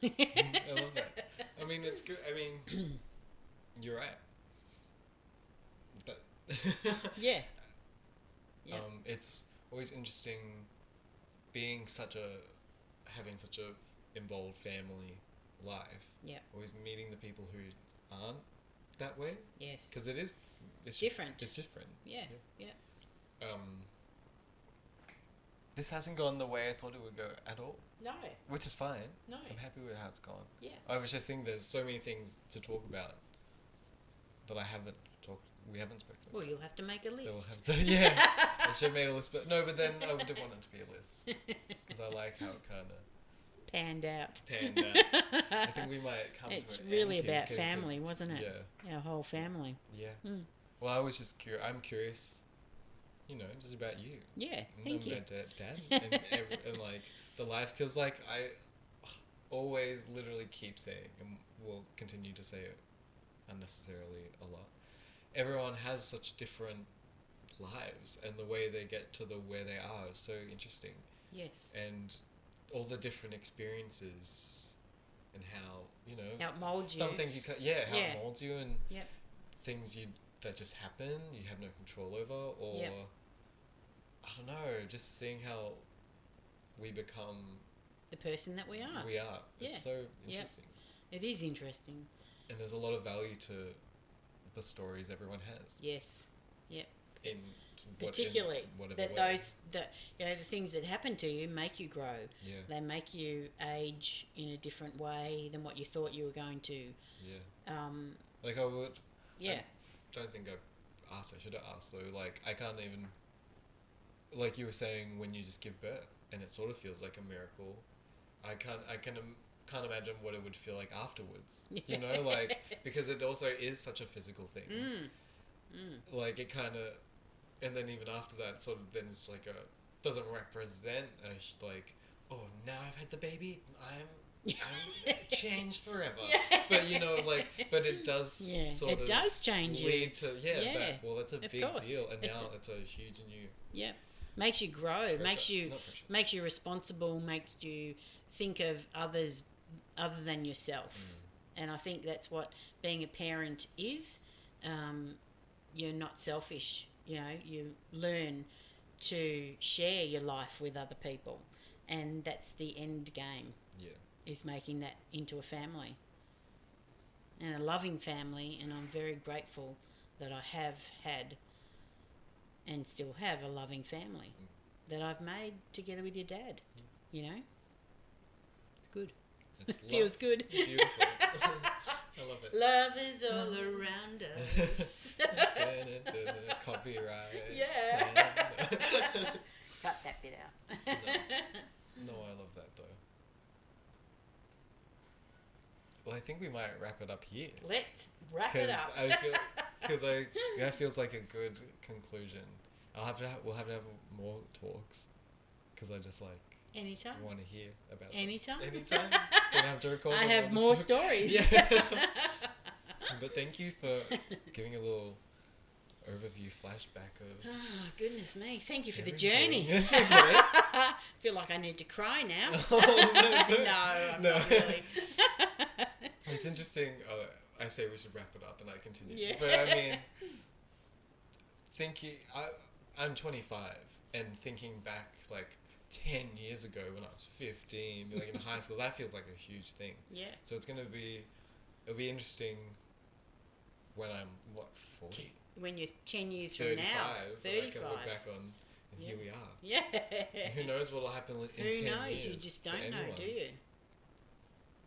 S1: I love that. I mean, it's good. I mean, you're right.
S2: Yeah. Yep.
S1: It's always interesting having such a involved family life. Yeah. Always meeting the people who aren't that way.
S2: Yes.
S1: Because it's
S2: different.
S1: It's different.
S2: Yeah. Yeah.
S1: This hasn't gone the way I thought it would go at all.
S2: No.
S1: Which is fine.
S2: No.
S1: I'm happy with how it's gone.
S2: Yeah.
S1: I was just thinking there's so many things to talk about that we haven't spoken about.
S2: Well, you'll have to make a list.
S1: I should make a list, but then I would want it to be a list. Because I like how it kind of
S2: panned out.
S1: I think we might come
S2: It's
S1: to an
S2: really
S1: end
S2: about
S1: here
S2: family, wasn't it?
S1: Yeah.
S2: Our whole family.
S1: Yeah. Well, I was just curious. I'm curious just about you.
S2: Yeah,
S1: And
S2: thank you.
S1: about dad and like the life, because like I always literally keep saying, and will continue to say it unnecessarily a lot, everyone has such different lives, and the way they get to the where they are is so interesting.
S2: Yes.
S1: And all the different experiences, and how
S2: How it molds you.
S1: some things how it molds you, and
S2: Yep.
S1: things that just happen you have no control over, or
S2: Yep.
S1: I don't know, just seeing how we become
S2: The person that we are.
S1: It's
S2: Yeah.
S1: so
S2: Yep.
S1: interesting.
S2: It is interesting.
S1: And there's a lot of value to the stories everyone has
S2: Yes. Yep.
S1: in
S2: Particularly
S1: whatever
S2: that
S1: way.
S2: the things that happen to you make you grow.
S1: Yeah.
S2: They make you age in a different way than what you thought you were going to.
S1: Yeah.
S2: Like
S1: I would.
S2: Yeah.
S1: I don't think I should have asked though. Like I can't even. Like you were saying, when you just give birth, and it sort of feels like a miracle. Can't imagine what it would feel like afterwards. Like, because it also is such a physical thing. Like it kind of, and then even after that, sort of then it's like doesn't represent like, oh, now I've had the baby, I'm changed forever.
S2: Yeah.
S1: But but it does sort of
S2: does change
S1: lead to
S2: Yeah.
S1: that's a
S2: Of
S1: big
S2: course.
S1: deal, and now it's a huge new.
S2: Yeah. Makes you grow,
S1: Pressure.
S2: makes you responsible, makes you think of others other than yourself. And I think that's what being a parent is. You're not selfish, you learn to share your life with other people, and that's the end game.
S1: Yeah.
S2: Is making that into a family. And a loving family, and I'm very grateful that I have had and still have a loving family that I've made together with your dad. It's good.
S1: It's
S2: Feels
S1: love.
S2: good.
S1: Beautiful. I love it.
S2: Love is all around us.
S1: Copyright.
S2: Yeah. Cut that bit out.
S1: No, I love that though. Well, I think we might wrap it up here.
S2: Let's wrap it up.
S1: That feels like a good conclusion. We'll have to have more talks, because I just
S2: Anytime.
S1: want to hear about
S2: Anytime.
S1: Anytime. Don't have to record.
S2: I have more stories.
S1: Yeah. But thank you for giving a little overview flashback of.
S2: Oh, goodness me. Thank you for the
S1: everything.
S2: journey.
S1: It's okay.
S2: I feel like I need to cry now.
S1: Oh,
S2: No, I'm not really.
S1: It's interesting. I say we should wrap it up, and I continue.
S2: Yeah.
S1: But I mean, I'm 25, and thinking back 10 years ago when I was 15, in high school, that feels like a huge thing.
S2: Yeah.
S1: So it'll be interesting when I'm 40,
S2: When you're 10 years from
S1: 35,
S2: now,
S1: that I can look back on, and here we are.
S2: Yeah.
S1: Who knows what'll happen in 10 years?
S2: Who knows? You just don't know,
S1: anyone.
S2: do you?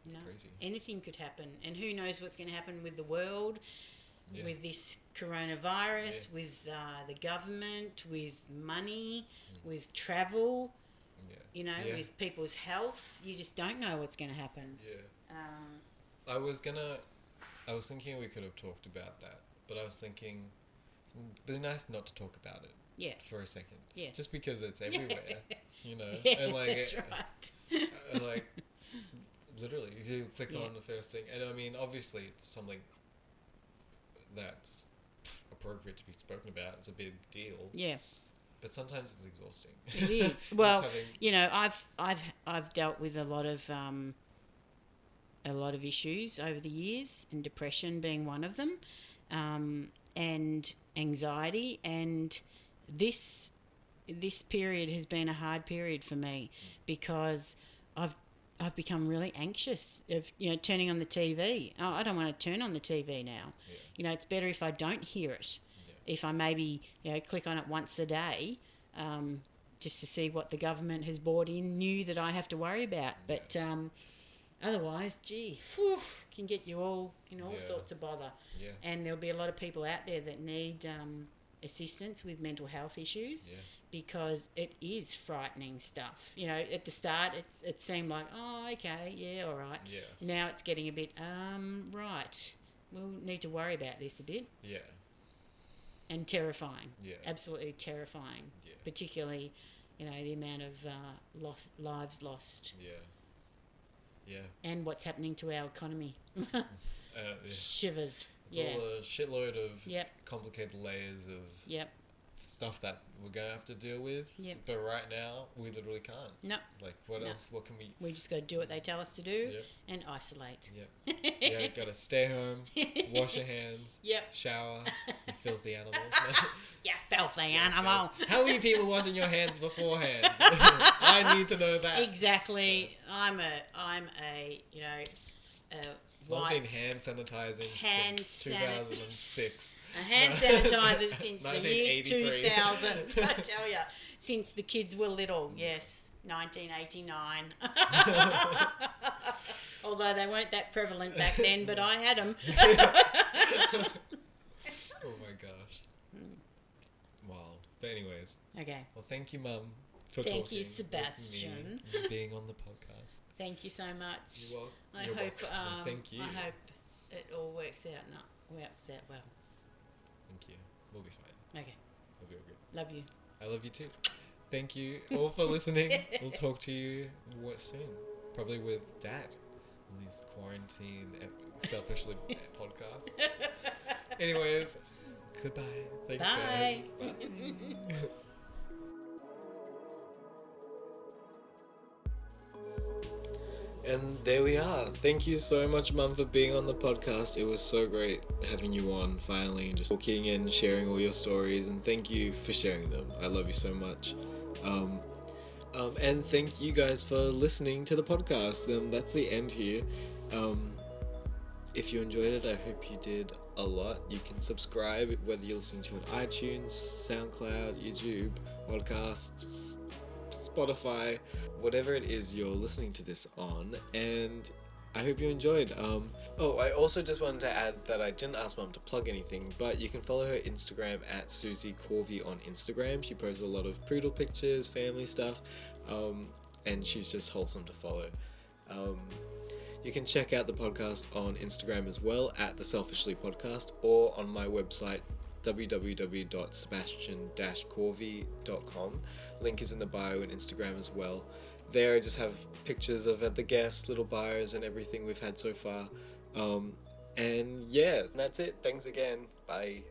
S1: It's crazy.
S2: Anything could happen, and who knows what's going to happen with the world,
S1: Yeah.
S2: with this coronavirus, with the government, with money, with travel.
S1: Yeah.
S2: With people's health. You just don't know what's going to happen.
S1: Yeah. I was thinking we could have talked about that, but I was thinking it'd be nice not to talk about it.
S2: Yeah.
S1: For a second.
S2: Yeah.
S1: Just because it's everywhere.
S2: Yeah,
S1: and
S2: that's right.
S1: and literally, you click
S2: Yeah.
S1: on the first thing, and I mean, obviously, it's something that's appropriate to be spoken about. It's a big deal.
S2: Yeah.
S1: But sometimes it's exhausting.
S2: It is. Well, I've dealt with a lot of issues over the years, and depression being one of them, and anxiety, and this period has been a hard period for me, because I've become really anxious of turning on the TV. Oh, I don't want to turn on the TV now.
S1: Yeah.
S2: It's better if I don't hear it. Yeah. If I maybe click on it once a day, just to see what the government has brought in new that I have to worry about. But otherwise, can get you all in all sorts of bother.
S1: Yeah.
S2: And there'll be a lot of people out there that need assistance with mental health issues.
S1: Yeah.
S2: Because it is frightening stuff. At the start, it seemed like, oh, okay, yeah, all right.
S1: Yeah.
S2: Now it's getting a bit, right, we'll need to worry about this a bit.
S1: Yeah.
S2: and terrifying.
S1: Yeah.
S2: Absolutely terrifying.
S1: Yeah.
S2: Particularly, the amount of lives lost.
S1: Yeah. Yeah.
S2: And what's happening to our economy.
S1: Yeah.
S2: Shivers.
S1: It's all a shitload of
S2: Yep.
S1: complicated layers of
S2: Yep.
S1: stuff that we're going to have to deal with.
S2: Yep.
S1: But right now, we literally can't.
S2: No.
S1: Like, what
S2: No.
S1: else? What can we...
S2: We just got to do what they tell us to do
S1: Yep.
S2: and isolate.
S1: Yep. Yeah, got to stay home, wash your hands,
S2: Yep.
S1: shower, you filthy animals.
S2: Yeah, filthy animal.
S1: How are you people washing your hands beforehand? I need to know that.
S2: Exactly. I'm a
S1: I've been
S2: wipes.
S1: hand sanitizing
S2: Hand
S1: since 2006.
S2: A hand sanitizer since the year
S1: 1983.
S2: 2000. I tell you, since the kids were little. Yes, 1989. Although they weren't that prevalent back then, but I had them.
S1: Oh my gosh. Wild. But anyways,
S2: Okay.
S1: well, thank you, Mum, for
S2: Thank
S1: talking
S2: you,
S1: with me
S2: Sebastian.
S1: and being on the podcast.
S2: Thank you so much.
S1: You're welcome.
S2: I
S1: You're
S2: hope.
S1: welcome. Thank you.
S2: I hope it all works out. Works out well.
S1: Thank you. We'll be fine.
S2: Okay.
S1: We'll be all good.
S2: Love you.
S1: I love you too. Thank you all for listening. We'll talk to you soon. Probably with Dad on these quarantine selfishly podcasts. Anyways, goodbye. Thanks,
S2: Bye.
S1: guys. Bye. And there we are. Thank you so much, Mum, for being on the podcast. It was so great having you on finally and just talking and sharing all your stories. And thank you for sharing them. I love you so much. And thank you guys for listening to the podcast. That's the end here. If you enjoyed it, I hope you did a lot. You can subscribe whether you're listening to it on iTunes, SoundCloud, YouTube, podcasts, Spotify, whatever it is you're listening to this on, and I hope you enjoyed. I also just wanted to add that I didn't ask Mum to plug anything, but you can follow her Instagram at Susie Corvi on Instagram. She posts a lot of poodle pictures, family stuff, and she's just wholesome to follow. You can check out the podcast on Instagram as well at The Selfishly Podcast, or on my website www.sebastian-corvi.com. Link is in the bio and Instagram as well. There I just have pictures of the guests, little bios, and everything we've had so far. And yeah, that's it. Thanks again. Bye.